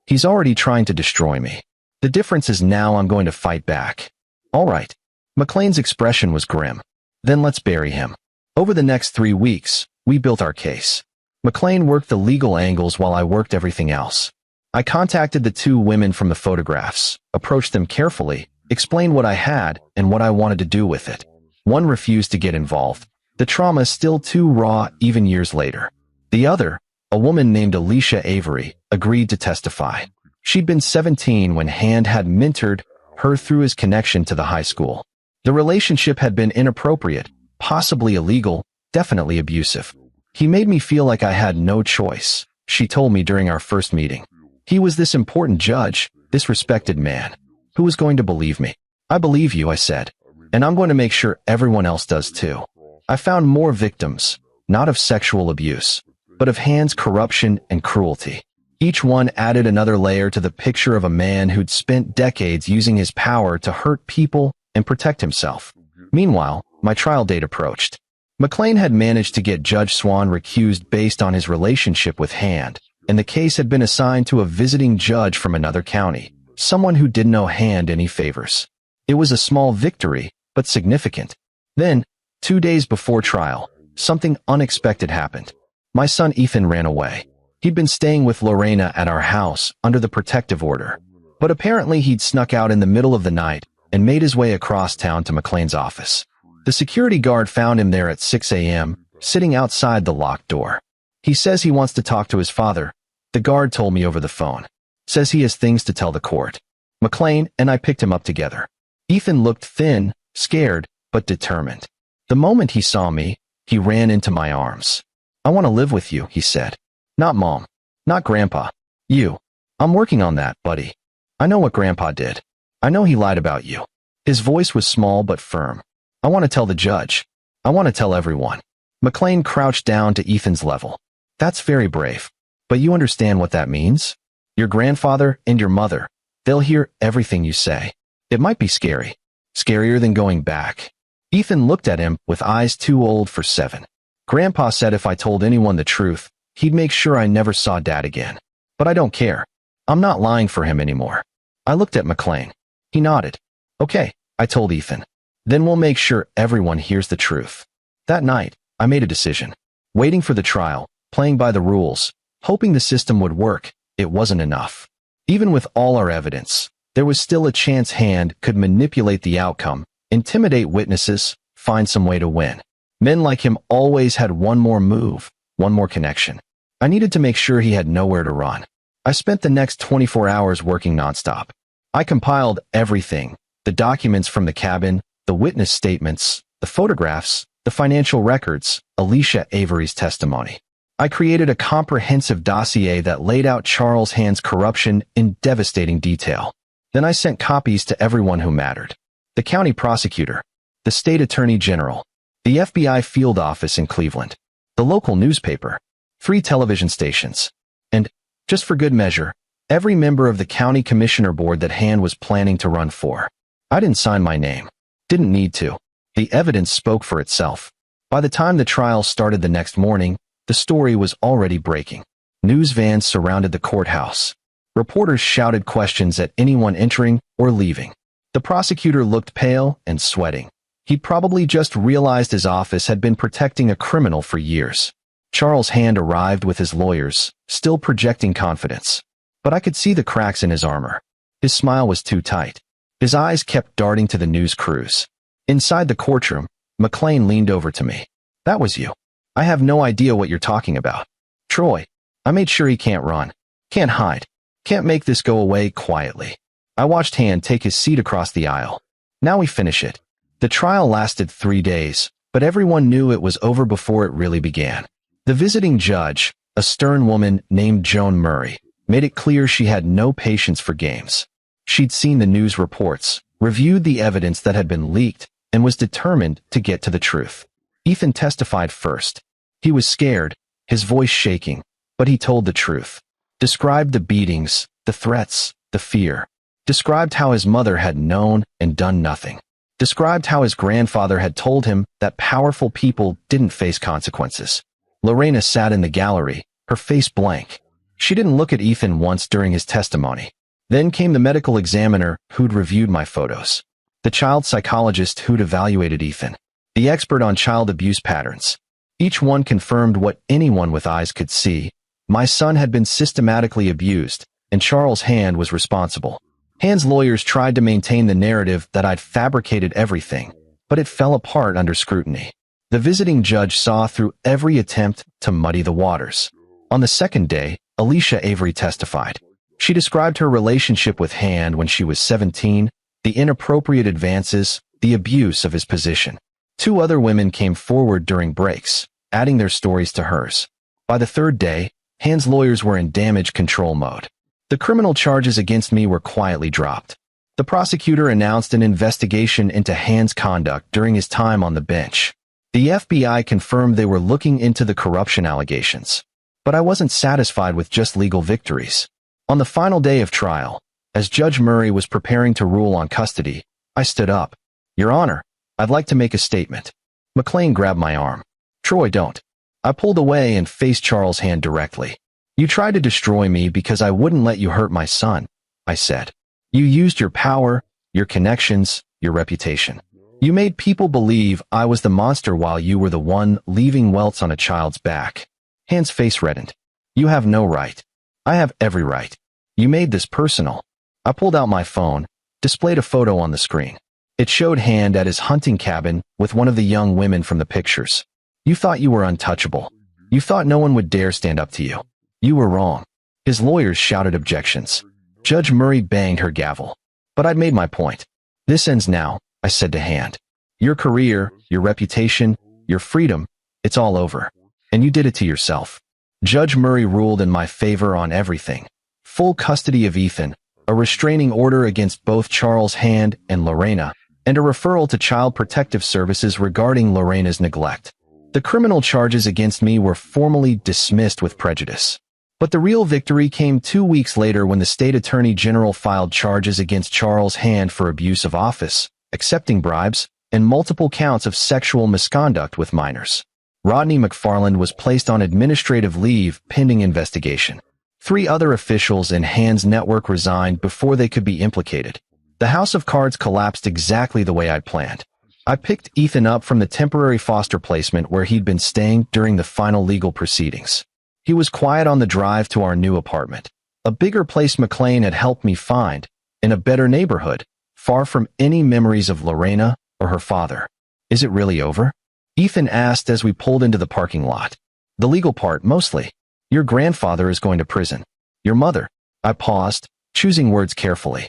He's already trying to destroy me. The difference is now I'm going to fight back. All right. McLean's expression was grim. Then let's bury him. Over the next 3 weeks, we built our case. McLean worked the legal angles while I worked everything else. I contacted the 2 women from the photographs, approached them carefully, explained what I had and what I wanted to do with it. One refused to get involved. The trauma is still too raw even years later. The other, a woman named Alicia Avery, agreed to testify. She'd been 17 when Hand had mentored her through his connection to the high school. The relationship had been inappropriate, possibly illegal, definitely abusive. He made me feel like I had no choice, she told me during our first meeting. He was this important judge, this respected man. Who was going to believe me? I believe you, I said. And I'm going to make sure everyone else does too. I found more victims, not of sexual abuse, but of Hand's corruption and cruelty. Each one added another layer to the picture of a man who'd spent decades using his power to hurt people and protect himself. Meanwhile, my trial date approached. McLean had managed to get Judge Swan recused based on his relationship with Hand, and the case had been assigned to a visiting judge from another county, someone who didn't owe Hand any favors. It was a small victory, but significant. Then, 2 days before trial, something unexpected happened. My son Ethan ran away. He'd been staying with Lorena at our house under the protective order, but apparently he'd snuck out in the middle of the night and made his way across town to McLean's office. The security guard found him there at 6 a.m., sitting outside the locked door. He says he wants to talk to his father. The guard told me over the phone. Says he has things to tell the court. McLean and I picked him up together. Ethan looked thin, scared, but determined. The moment he saw me, he ran into my arms. I want to live with you, he said. Not Mom. Not Grandpa. You. I'm working on that, buddy. I know what Grandpa did. I know he lied about you. His voice was small but firm. I want to tell the judge. I want to tell everyone. McLean crouched down to Ethan's level. That's very brave. But you understand what that means? Your grandfather and your mother, they'll hear everything you say. It might be scary. Scarier than going back. Ethan looked at him with eyes too old for 7. Grandpa said if I told anyone the truth, he'd make sure I never saw Dad again. But I don't care. I'm not lying for him anymore. I looked at McLean. He nodded. Okay, I told Ethan. Then we'll make sure everyone hears the truth. That night, I made a decision. Waiting for the trial, playing by the rules, hoping the system would work, it wasn't enough. Even with all our evidence, there was still a chance Hand could manipulate the outcome, intimidate witnesses, find some way to win. Men like him always had one more move, one more connection. I needed to make sure he had nowhere to run. I spent the next 24 hours working nonstop. I compiled everything, the documents from the cabin, the witness statements, the photographs, the financial records, Alicia Avery's testimony. I created a comprehensive dossier that laid out Charles Hand's corruption in devastating detail. Then I sent copies to everyone who mattered. The county prosecutor, the state attorney general, the FBI field office in Cleveland, the local newspaper, 3 television stations, and, just for good measure, every member of the county commissioner board that Hand was planning to run for. I didn't sign my name. Didn't need to. The evidence spoke for itself. By the time the trial started the next morning, the story was already breaking. News vans surrounded the courthouse. Reporters shouted questions at anyone entering or leaving. The prosecutor looked pale and sweating. He'd probably just realized his office had been protecting a criminal for years. Charles Hand arrived with his lawyers, still projecting confidence. But I could see the cracks in his armor. His smile was too tight. His eyes kept darting to the news crews. Inside the courtroom, McLean leaned over to me. That was you. I have no idea what you're talking about. Troy, I made sure he can't run, can't hide, can't make this go away quietly. I watched Hand take his seat across the aisle. Now we finish it. The trial lasted 3 days, but everyone knew it was over before it really began. The visiting judge, a stern woman named Joan Murray, made it clear she had no patience for games. She'd seen the news reports, reviewed the evidence that had been leaked, and was determined to get to the truth. Ethan testified first. He was scared, his voice shaking, but he told the truth. Described the beatings, the threats, the fear. Described how his mother had known and done nothing. Described how his grandfather had told him that powerful people didn't face consequences. Lorena sat in the gallery, her face blank. She didn't look at Ethan once during his testimony. Then came the medical examiner who'd reviewed my photos. The child psychologist who'd evaluated Ethan. The expert on child abuse patterns. Each one confirmed what anyone with eyes could see. My son had been systematically abused, and Charles Hand was responsible. Hand's lawyers tried to maintain the narrative that I'd fabricated everything, but it fell apart under scrutiny. The visiting judge saw through every attempt to muddy the waters. On the second day, Alicia Avery testified. She described her relationship with Hand when she was 17, the inappropriate advances, the abuse of his position. 2 other women came forward during breaks, adding their stories to hers. By the 3rd day, Hand's lawyers were in damage control mode. The criminal charges against me were quietly dropped. The prosecutor announced an investigation into Hand's conduct during his time on the bench. The FBI confirmed they were looking into the corruption allegations. But I wasn't satisfied with just legal victories. On the final day of trial, as Judge Murray was preparing to rule on custody, I stood up. Your Honor, I'd like to make a statement. McLean grabbed my arm. Troy, don't. I pulled away and faced Charles Hand directly. You tried to destroy me because I wouldn't let you hurt my son, I said. You used your power, your connections, your reputation. You made people believe I was the monster while you were the one leaving welts on a child's back. Hand's face reddened. You have no right. I have every right. You made this personal. I pulled out my phone, displayed a photo on the screen. It showed Hand at his hunting cabin with one of the young women from the pictures. You thought you were untouchable. You thought no one would dare stand up to you. You were wrong. His lawyers shouted objections. Judge Murray banged her gavel. But I'd made my point. This ends now, I said to Hand. Your career, your reputation, your freedom, it's all over. And you did it to yourself. Judge Murray ruled in my favor on everything. Full custody of Ethan, a restraining order against both Charles Hand and Lorena, and a referral to Child Protective Services regarding Lorena's neglect. The criminal charges against me were formally dismissed with prejudice. But the real victory came 2 weeks later when the state attorney general filed charges against Charles Hand for abuse of office, accepting bribes, and multiple counts of sexual misconduct with minors. Rodney McFarland was placed on administrative leave pending investigation. 3 other officials in Hand's network resigned before they could be implicated. The house of cards collapsed exactly the way I'd planned. I picked Ethan up from the temporary foster placement where he'd been staying during the final legal proceedings. He was quiet on the drive to our new apartment, a bigger place McLean had helped me find, in a better neighborhood, far from any memories of Lorena or her father. Is it really over? Ethan asked as we pulled into the parking lot. The legal part, mostly. Your grandfather is going to prison. Your mother. I paused, choosing words carefully.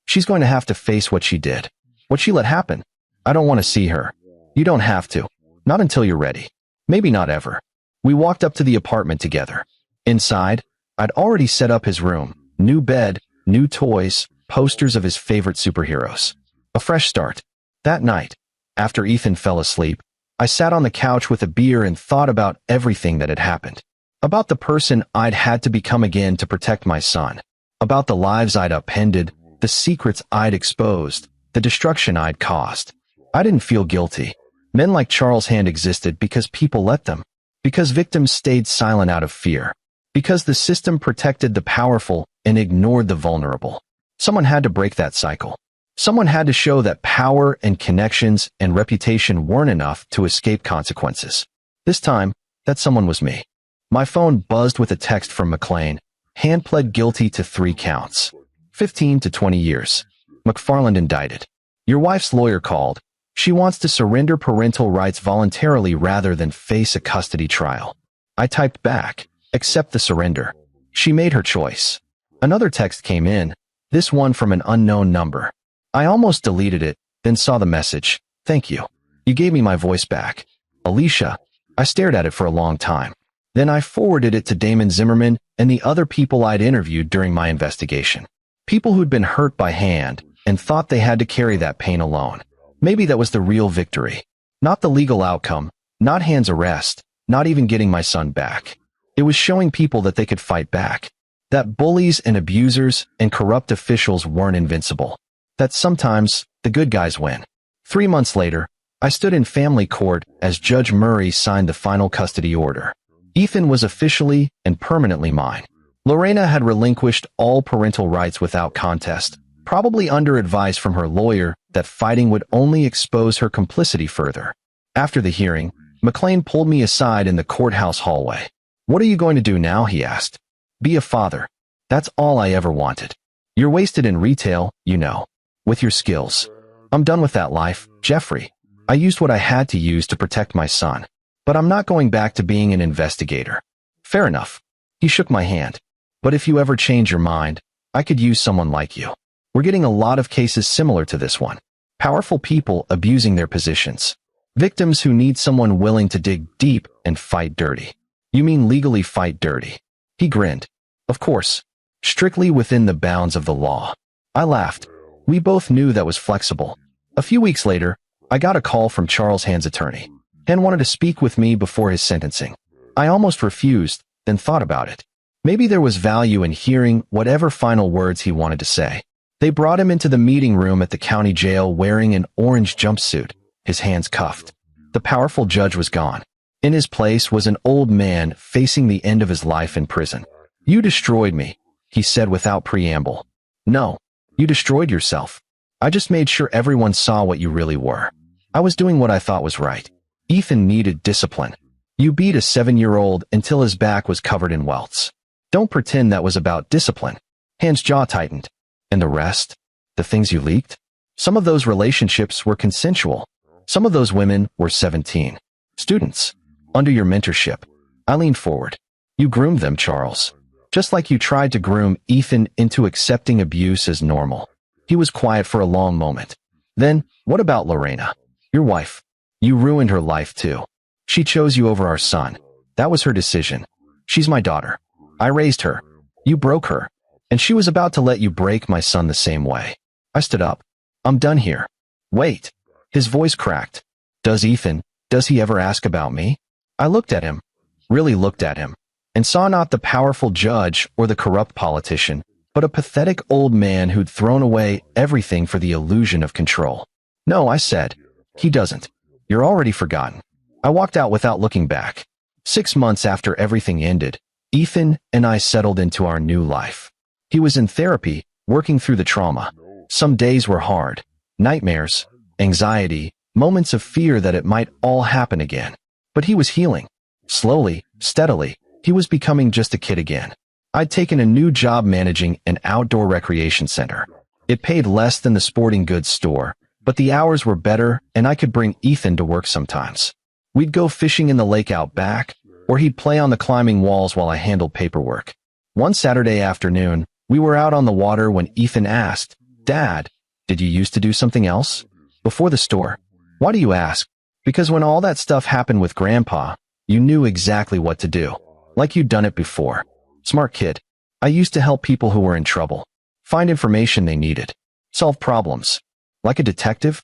She's going to have to face what she did. What she let happen. I don't want to see her. You don't have to. Not until you're ready. Maybe not ever. We walked up to the apartment together. Inside, I'd already set up his room. New bed, new toys, posters of his favorite superheroes. A fresh start. That night, after Ethan fell asleep, I sat on the couch with a beer and thought about everything that had happened. About the person I'd had to become again to protect my son. About the lives I'd upended, the secrets I'd exposed, the destruction I'd caused. I didn't feel guilty. Men like Charles Hand existed because people let them. Because victims stayed silent out of fear. Because the system protected the powerful and ignored the vulnerable. Someone had to break that cycle. Someone had to show that power and connections and reputation weren't enough to escape consequences. This time, that someone was me. My phone buzzed with a text from McLean. Hand pled guilty to 3 counts. 15 to 20 years. McFarland indicted. Your wife's lawyer called. She wants to surrender parental rights voluntarily rather than face a custody trial. I typed back, accept the surrender. She made her choice. Another text came in, this one from an unknown number. I almost deleted it, then saw the message. Thank you. You gave me my voice back. Alicia. I stared at it for a long time. Then I forwarded it to Damon Zimmerman and the other people I'd interviewed during my investigation. People who'd been hurt by Hand and thought they had to carry that pain alone. Maybe that was the real victory. Not the legal outcome, not Hand's arrest, not even getting my son back. It was showing people that they could fight back. That bullies and abusers and corrupt officials weren't invincible. That sometimes the good guys win. 3 months later, I stood in family court as Judge Murray signed the final custody order. Ethan was officially and permanently mine. Lorena had relinquished all parental rights without contest, probably under advice from her lawyer that fighting would only expose her complicity further. After the hearing, McLean pulled me aside in the courthouse hallway. What are you going to do now? He asked. Be a father. That's all I ever wanted. You're wasted in retail, you know. With your skills. I'm done with that life, Jeffrey. I used what I had to use to protect my son. But I'm not going back to being an investigator. Fair enough. He shook my hand. But if you ever change your mind, I could use someone like you. We're getting a lot of cases similar to this one. Powerful people abusing their positions. Victims who need someone willing to dig deep and fight dirty. You mean legally fight dirty? He grinned. Of course. Strictly within the bounds of the law. I laughed. We both knew that was flexible. A few weeks later, I got a call from Charles Hand's attorney. Hand wanted to speak with me before his sentencing. I almost refused, then thought about it. Maybe there was value in hearing whatever final words he wanted to say. They brought him into the meeting room at the county jail wearing an orange jumpsuit, his hands cuffed. The powerful judge was gone. In his place was an old man facing the end of his life in prison. You destroyed me, he said without preamble. No, you destroyed yourself. I just made sure everyone saw what you really were. I was doing what I thought was right. Ethan needed discipline. You beat a 7-year-old until his back was covered in welts. Don't pretend that was about discipline. Hand's jaw tightened. And the rest? The things you leaked? Some of those relationships were consensual. Some of those women were 17. Students. Under your mentorship. I leaned forward. You groomed them, Charles. Just like you tried to groom Ethan into accepting abuse as normal. He was quiet for a long moment. Then, what about Lorena? Your wife. You ruined her life too. She chose you over our son. That was her decision. She's my daughter. I raised her. You broke her. And she was about to let you break my son the same way. I stood up. I'm done here. Wait. His voice cracked. Does he ever ask about me? I looked at him, really looked at him, and saw not the powerful judge or the corrupt politician, but a pathetic old man who'd thrown away everything for the illusion of control. No, I said. He doesn't. You're already forgotten. I walked out without looking back. 6 months after everything ended, Ethan and I settled into our new life. He was in therapy, working through the trauma. Some days were hard. Nightmares, anxiety, moments of fear that it might all happen again. But he was healing. Slowly, steadily, he was becoming just a kid again. I'd taken a new job managing an outdoor recreation center. It paid less than the sporting goods store, but the hours were better and I could bring Ethan to work sometimes. We'd go fishing in the lake out back, or he'd play on the climbing walls while I handled paperwork. One Saturday afternoon, we were out on the water when Ethan asked, "Dad, did you used to do something else? Before the store?" "Why do you ask?" "Because when all that stuff happened with Grandpa, you knew exactly what to do. Like you'd done it before. Smart kid. I used to help people who were in trouble. Find information they needed. Solve problems. Like a detective?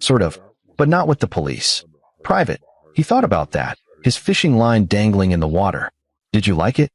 Sort of. But not with the police. Private." He thought about that, his fishing line dangling in the water. "Did you like it?"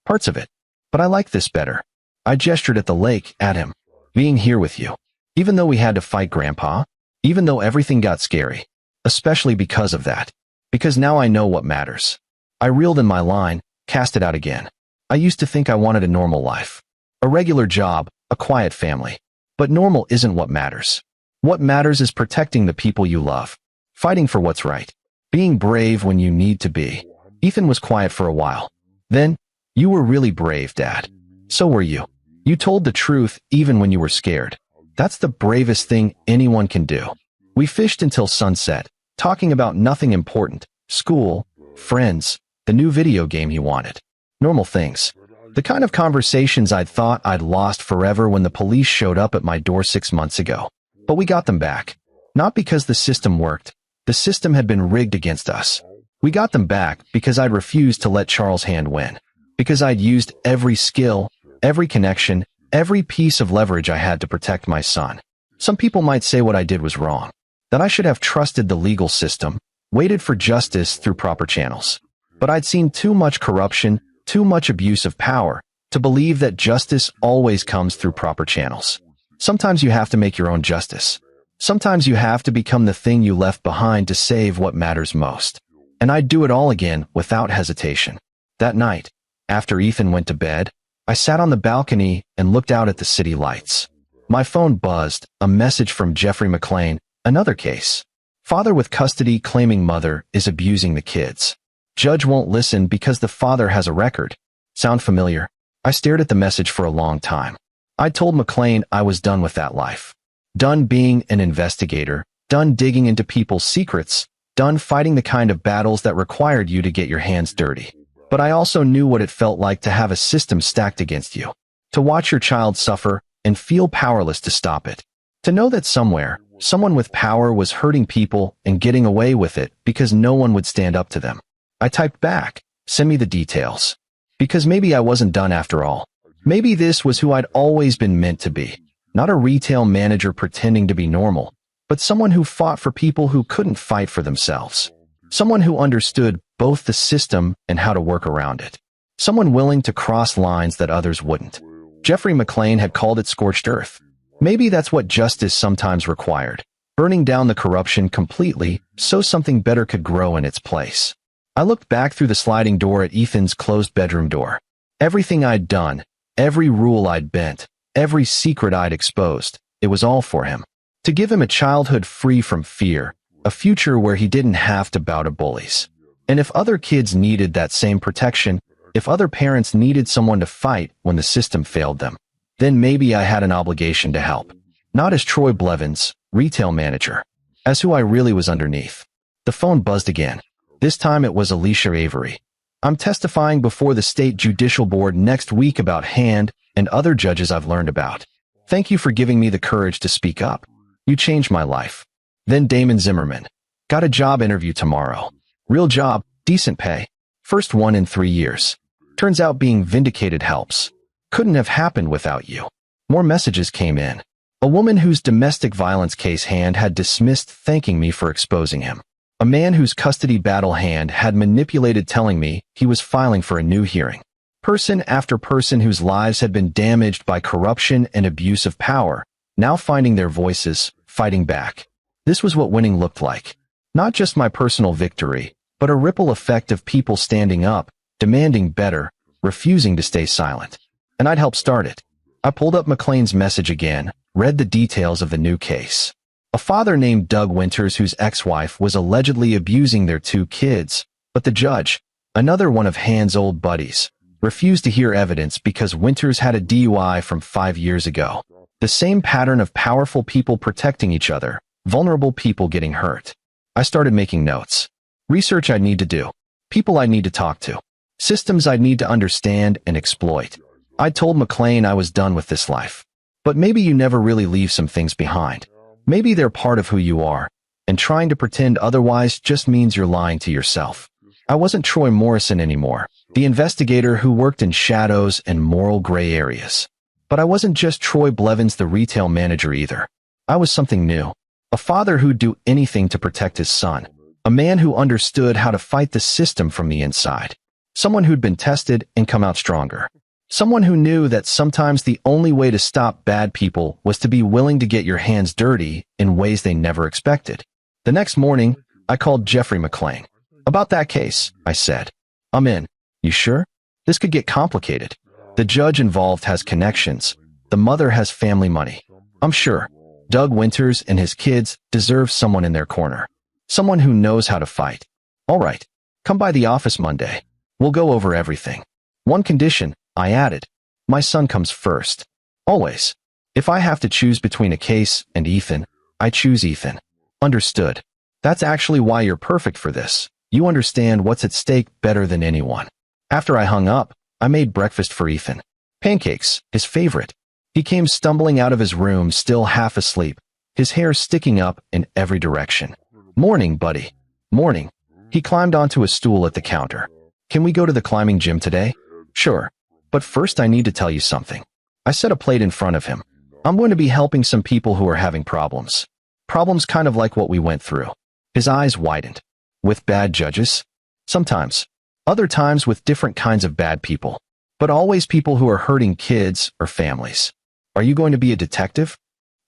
"Parts of it. But I like this better." I gestured at the lake, at him. "Being here with you. Even though we had to fight Grandpa. Even though everything got scary. Especially because of that. Because now I know what matters." I reeled in my line, cast it out again. I used to think I wanted a normal life. A regular job, a quiet family. But normal isn't what matters. What matters is protecting the people you love. Fighting for what's right. Being brave when you need to be. Ethan was quiet for a while. Then, "You were really brave, Dad." "So were you. You told the truth even when you were scared. That's the bravest thing anyone can do." We fished until sunset, talking about nothing important. School, friends, the new video game he wanted. Normal things. The kind of conversations I'd thought I'd lost forever when the police showed up at my door 6 months ago. But we got them back. Not because the system worked. The system had been rigged against us. We got them back because I'd refused to let Charles' hand win. Because I'd used every skill, every connection, every piece of leverage I had to protect my son. Some people might say what I did was wrong. That I should have trusted the legal system, waited for justice through proper channels. But I'd seen too much corruption, too much abuse of power, to believe that justice always comes through proper channels. Sometimes you have to make your own justice. Sometimes you have to become the thing you left behind to save what matters most. And I'd do it all again without hesitation. That night, after Ethan went to bed, I sat on the balcony and looked out at the city lights. My phone buzzed, a message from Jeffrey McLean, another case. Father with custody claiming mother is abusing the kids. Judge won't listen because the father has a record. Sound familiar? I stared at the message for a long time. I told McLean I was done with that life. Done being an investigator, done digging into people's secrets, done fighting the kind of battles that required you to get your hands dirty. But I also knew what it felt like to have a system stacked against you. To watch your child suffer and feel powerless to stop it. To know that somewhere, someone with power was hurting people and getting away with it because no one would stand up to them. I typed back, "Send me the details." Because maybe I wasn't done after all. Maybe this was who I'd always been meant to be. Not a retail manager pretending to be normal, but someone who fought for people who couldn't fight for themselves. Someone who understood both the system and how to work around it. Someone willing to cross lines that others wouldn't. Jeffrey McLean had called it scorched earth. Maybe that's what justice sometimes required. Burning down the corruption completely so something better could grow in its place. I looked back through the sliding door at Ethan's closed bedroom door. Everything I'd done, every rule I'd bent, every secret I'd exposed, it was all for him. To give him a childhood free from fear, a future where he didn't have to bow to bullies. And if other kids needed that same protection, if other parents needed someone to fight when the system failed them, then maybe I had an obligation to help. Not as Troy Blevins, retail manager, as who I really was underneath. The phone buzzed again. This time it was Alicia Avery. "I'm testifying before the State Judicial Board next week about Hand and other judges I've learned about. Thank you for giving me the courage to speak up. You changed my life." Then Damon Zimmerman. "Got a job interview tomorrow. Real job, decent pay. First one in 3 years. Turns out being vindicated helps. Couldn't have happened without you." More messages came in. A woman whose domestic violence case hand had dismissed thanking me for exposing him. A man whose custody battle hand had manipulated telling me he was filing for a new hearing. Person after person whose lives had been damaged by corruption and abuse of power, now finding their voices, fighting back. This was what winning looked like. Not just my personal victory, but a ripple effect of people standing up, demanding better, refusing to stay silent. And I'd helped start it. I pulled up McLean's message again, read the details of the new case. A father named Doug Winters whose ex-wife was allegedly abusing their 2 kids, but the judge, another one of Hans' old buddies, refused to hear evidence because Winters had a DUI from 5 years ago. The same pattern of powerful people protecting each other, vulnerable people getting hurt. I started making notes. Research I'd need to do. People I'd need to talk to. Systems I'd need to understand and exploit. I told McLean I was done with this life. But maybe you never really leave some things behind. Maybe they're part of who you are, and trying to pretend otherwise just means you're lying to yourself. I wasn't Troy Morrison anymore, the investigator who worked in shadows and moral gray areas. But I wasn't just Troy Blevins, the retail manager either. I was something new. A father who'd do anything to protect his son. A man who understood how to fight the system from the inside. Someone who'd been tested and come out stronger. Someone who knew that sometimes the only way to stop bad people was to be willing to get your hands dirty in ways they never expected. The next morning, I called Jeffrey McLean. About that case, I said. I'm in. You sure? This could get complicated. The judge involved has connections. The mother has family money. I'm sure. Doug Winters and his kids deserve someone in their corner. Someone who knows how to fight. All right. Come by the office Monday. We'll go over everything. One condition, I added. My son comes first. Always. If I have to choose between a case and Ethan, I choose Ethan. Understood. That's actually why you're perfect for this. You understand what's at stake better than anyone. After I hung up, I made breakfast for Ethan. Pancakes, his favorite. He came stumbling out of his room still half asleep, his hair sticking up in every direction. Morning, buddy. Morning. He climbed onto a stool at the counter. Can we go to the climbing gym today? Sure. But first I need to tell you something. I set a plate in front of him. I'm going to be helping some people who are having problems. Problems kind of like what we went through. His eyes widened. With bad judges? Sometimes. Other times with different kinds of bad people. But always people who are hurting kids or families. Are you going to be a detective?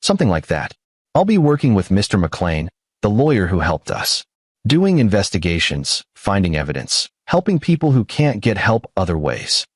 Something like that. I'll be working with Mr. McLean, the lawyer who helped us. Doing investigations, finding evidence, helping people who can't get help other ways.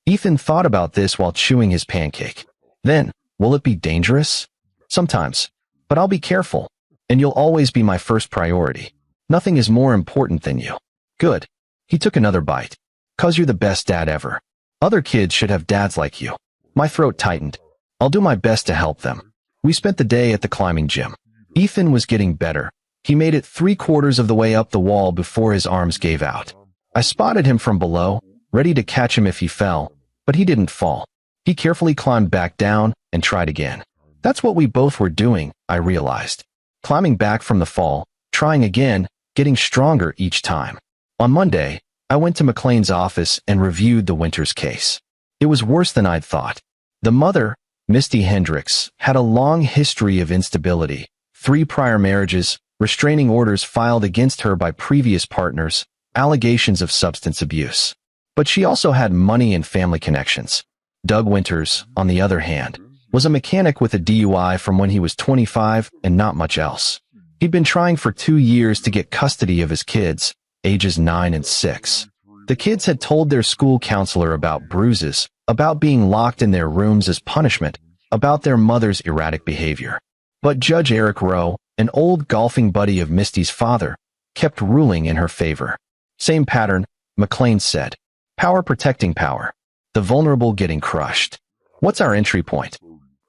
Ethan thought about this while chewing his pancake. Then, will it be dangerous? Sometimes. But I'll be careful. And you'll always be my first priority. Nothing is more important than you. Good. He took another bite. 'Cause you're the best dad ever. Other kids should have dads like you. My throat tightened. I'll do my best to help them. We spent the day at the climbing gym. Ethan was getting better. He made it 3/4 of the way up the wall before his arms gave out. I spotted him from below, ready to catch him if he fell, but he didn't fall. He carefully climbed back down and tried again. That's what we both were doing, I realized. Climbing back from the fall, trying again, getting stronger each time. On Monday, I went to McLean's office and reviewed the Winters case. It was worse than I'd thought. The mother, Misty Hendricks, had a long history of instability, 3 prior marriages, restraining orders filed against her by previous partners, allegations of substance abuse. But she also had money and family connections. Doug Winters, on the other hand, was a mechanic with a DUI from when he was 25 and not much else. He'd been trying for 2 years to get custody of his kids, ages 9 and 6. The kids had told their school counselor about bruises, about being locked in their rooms as punishment, about their mother's erratic behavior. But Judge Eric Rowe, an old golfing buddy of Misty's father, kept ruling in her favor. Same pattern, McLean said. Power protecting power. The vulnerable getting crushed. What's our entry point?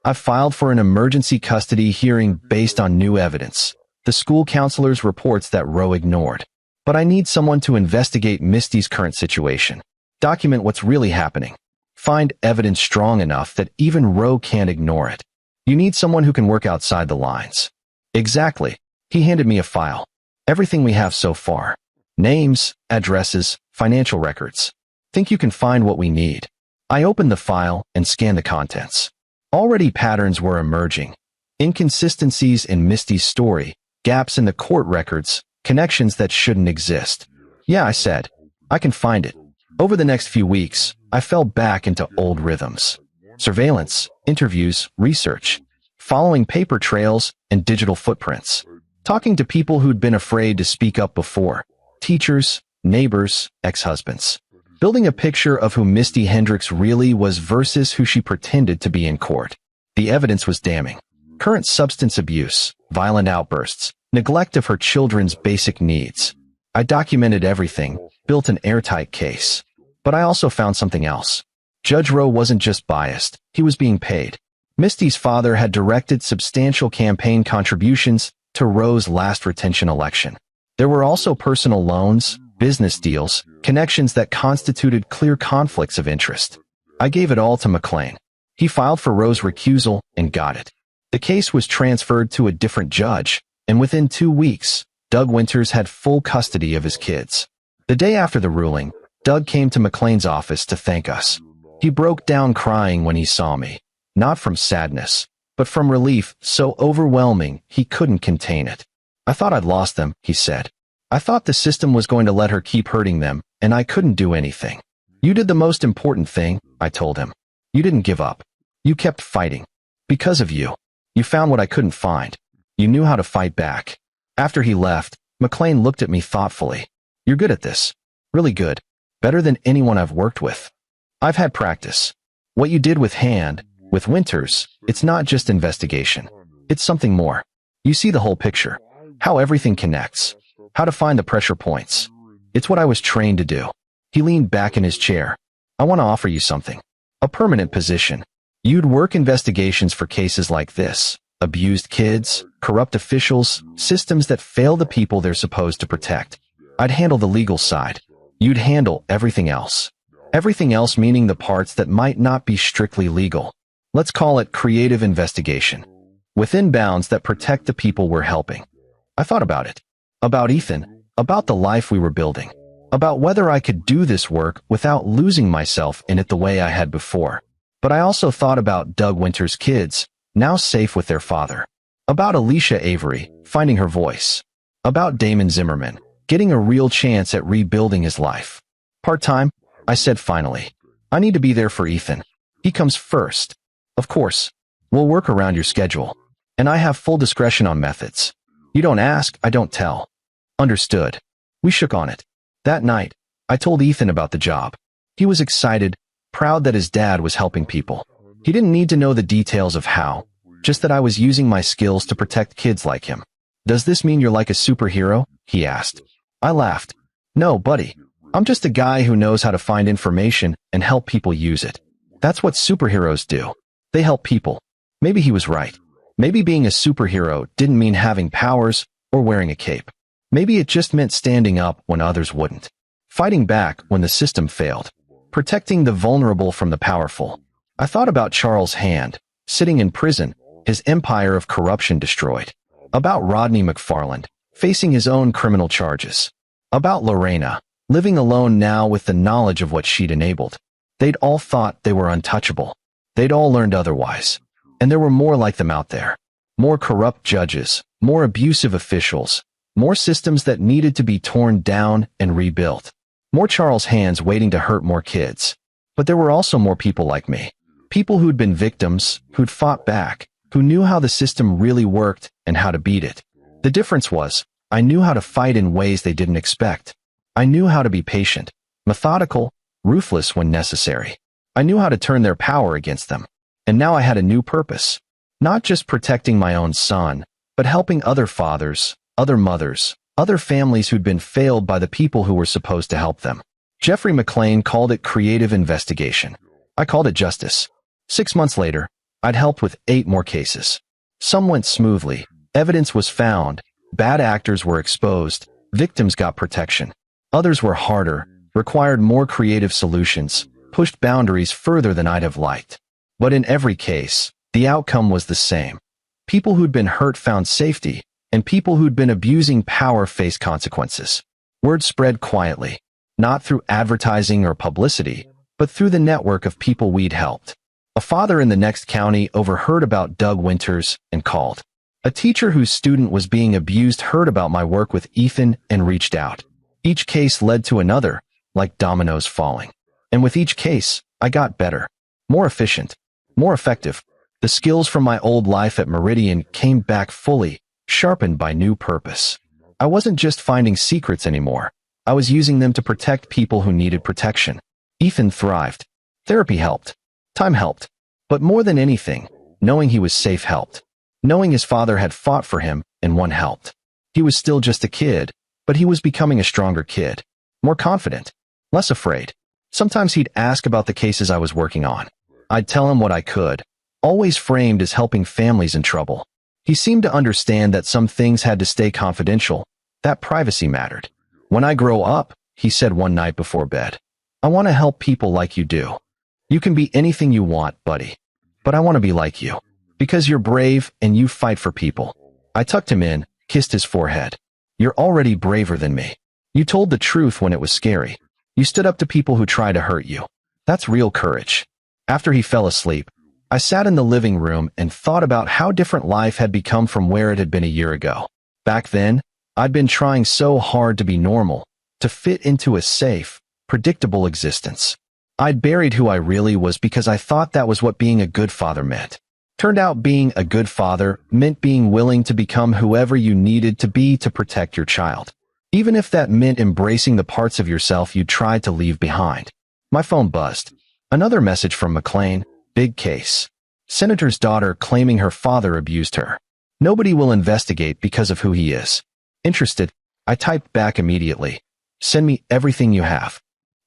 I filed for an emergency custody hearing based on new evidence. The school counselor's reports that Rowe ignored. But I need someone to investigate Misty's current situation. Document what's really happening. Find evidence strong enough that even Rowe can't ignore it. You need someone who can work outside the lines. Exactly. He handed me a file. Everything we have so far. Names, addresses, financial records. Think you can find what we need. I opened the file and scanned the contents. Already patterns were emerging. Inconsistencies in Misty's story, gaps in the court records, connections that shouldn't exist. Yeah, I said. I can find it. Over the next few weeks, I fell back into old rhythms. Surveillance, interviews, research, following paper trails and digital footprints, talking to people who'd been afraid to speak up before, teachers, neighbors, ex-husbands, building a picture of who Misty Hendricks really was versus who she pretended to be in court. The evidence was damning. Current substance abuse, violent outbursts, neglect of her children's basic needs. I documented everything, built an airtight case. But I also found something else. Judge Rowe wasn't just biased, he was being paid. Misty's father had directed substantial campaign contributions to Rowe's last retention election. There were also personal loans, business deals, connections that constituted clear conflicts of interest. I gave it all to McLean. He filed for Rowe's recusal and got it. The case was transferred to a different judge, and within 2 weeks, Doug Winters had full custody of his kids. The day after the ruling, Doug came to McLean's office to thank us. He broke down crying when he saw me, not from sadness, but from relief so overwhelming he couldn't contain it. I thought I'd lost them, he said. I thought the system was going to let her keep hurting them, and I couldn't do anything. You did the most important thing, I told him. You didn't give up. You kept fighting. Because of you. You found what I couldn't find. You knew how to fight back. After he left, McLean looked at me thoughtfully. You're good at this. Really good. Better than anyone I've worked with. I've had practice. What you did with Winters, it's not just investigation. It's something more. You see the whole picture. How everything connects. How to find the pressure points. It's what I was trained to do. He leaned back in his chair. I want to offer you something. A permanent position. You'd work investigations for cases like this. Abused kids, corrupt officials, systems that fail the people they're supposed to protect. I'd handle the legal side. You'd handle everything else. Everything else meaning the parts that might not be strictly legal. Let's call it creative investigation. Within bounds that protect the people we're helping. I thought about it. About Ethan. About the life we were building. About whether I could do this work without losing myself in it the way I had before. But I also thought about Doug Winters' kids, now safe with their father. About Alicia Avery, finding her voice. About Damon Zimmerman, getting a real chance at rebuilding his life. Part-time, I said finally. I need to be there for Ethan. He comes first. Of course, we'll work around your schedule. And I have full discretion on methods. You don't ask, I don't tell. Understood. We shook on it. That night, I told Ethan about the job. He was excited, proud that his dad was helping people. He didn't need to know the details of how, just that I was using my skills to protect kids like him. Does this mean you're like a superhero? He asked. I laughed. No, buddy. I'm just a guy who knows how to find information and help people use it. That's what superheroes do. They help people. Maybe he was right. Maybe being a superhero didn't mean having powers or wearing a cape. Maybe it just meant standing up when others wouldn't. Fighting back when the system failed. Protecting the vulnerable from the powerful. I thought about Charles Hand, sitting in prison, his empire of corruption destroyed. About Rodney McFarland, facing his own criminal charges. About Lorena, living alone now with the knowledge of what she'd enabled. They'd all thought they were untouchable. They'd all learned otherwise. And there were more like them out there. More corrupt judges, more abusive officials, more systems that needed to be torn down and rebuilt. More Charles Hands waiting to hurt more kids. But there were also more people like me. People who'd been victims, who'd fought back, who knew how the system really worked and how to beat it. The difference was, I knew how to fight in ways they didn't expect. I knew how to be patient, methodical, ruthless when necessary. I knew how to turn their power against them. And now I had a new purpose. Not just protecting my own son, but helping other fathers, other mothers, other families who'd been failed by the people who were supposed to help them. Jeffrey McLean called it creative investigation. I called it justice. 6 months later, I'd helped with 8 more cases. Some went smoothly. Evidence was found. Bad actors were exposed. Victims got protection. Others were harder, required more creative solutions, pushed boundaries further than I'd have liked. But in every case, the outcome was the same. People who'd been hurt found safety, and people who'd been abusing power faced consequences. Word spread quietly, not through advertising or publicity, but through the network of people we'd helped. A father in the next county overheard about Doug Winters and called. A teacher whose student was being abused heard about my work with Ethan and reached out. Each case led to another, like dominoes falling. And with each case, I got better, more efficient, more effective. The skills from my old life at Meridian came back fully, sharpened by new purpose. I wasn't just finding secrets anymore. I was using them to protect people who needed protection. Ethan thrived. Therapy helped. Time helped. But more than anything, knowing he was safe helped. Knowing his father had fought for him and won helped. He was still just a kid, but he was becoming a stronger kid. More confident. Less afraid. Sometimes he'd ask about the cases I was working on. I'd tell him what I could, always framed as helping families in trouble. He seemed to understand that some things had to stay confidential, that privacy mattered. When I grow up, he said one night before bed, I want to help people like you do. You can be anything you want, buddy. But I want to be like you. Because you're brave and you fight for people. I tucked him in, kissed his forehead. You're already braver than me. You told the truth when it was scary. You stood up to people who try to hurt you. That's real courage. After he fell asleep, I sat in the living room and thought about how different life had become from where it had been a year ago. Back then, I'd been trying so hard to be normal, to fit into a safe, predictable existence. I'd buried who I really was because I thought that was what being a good father meant. Turned out being a good father meant being willing to become whoever you needed to be to protect your child. Even if that meant embracing the parts of yourself you tried to leave behind. My phone buzzed. Another message from McLean. Big case. Senator's daughter claiming her father abused her. Nobody will investigate because of who he is. Interested, I typed back immediately. Send me everything you have.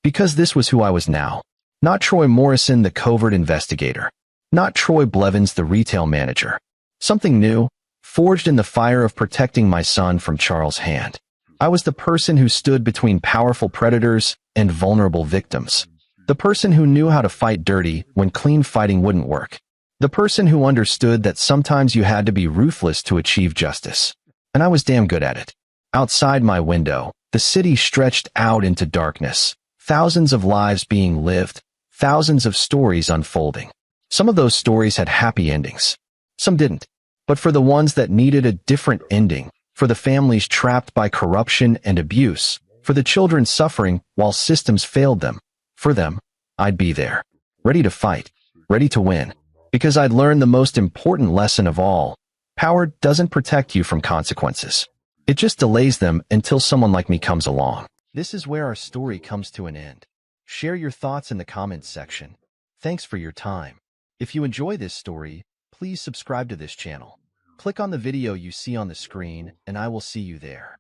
Because this was who I was now. Not Troy Morrison, the covert investigator. Not Troy Blevins, the retail manager. Something new, forged in the fire of protecting my son from Charles' hand. I was the person who stood between powerful predators and vulnerable victims. The person who knew how to fight dirty when clean fighting wouldn't work. The person who understood that sometimes you had to be ruthless to achieve justice. And I was damn good at it. Outside my window, the city stretched out into darkness. Thousands of lives being lived, thousands of stories unfolding. Some of those stories had happy endings. Some didn't. But for the ones that needed a different ending, for the families trapped by corruption and abuse, for the children suffering while systems failed them, for them, I'd be there. Ready to fight. Ready to win. Because I'd learned the most important lesson of all. Power doesn't protect you from consequences. It just delays them until someone like me comes along. This is where our story comes to an end. Share your thoughts in the comments section. Thanks for your time. If you enjoy this story, please subscribe to this channel. Click on the video you see on the screen, and I will see you there.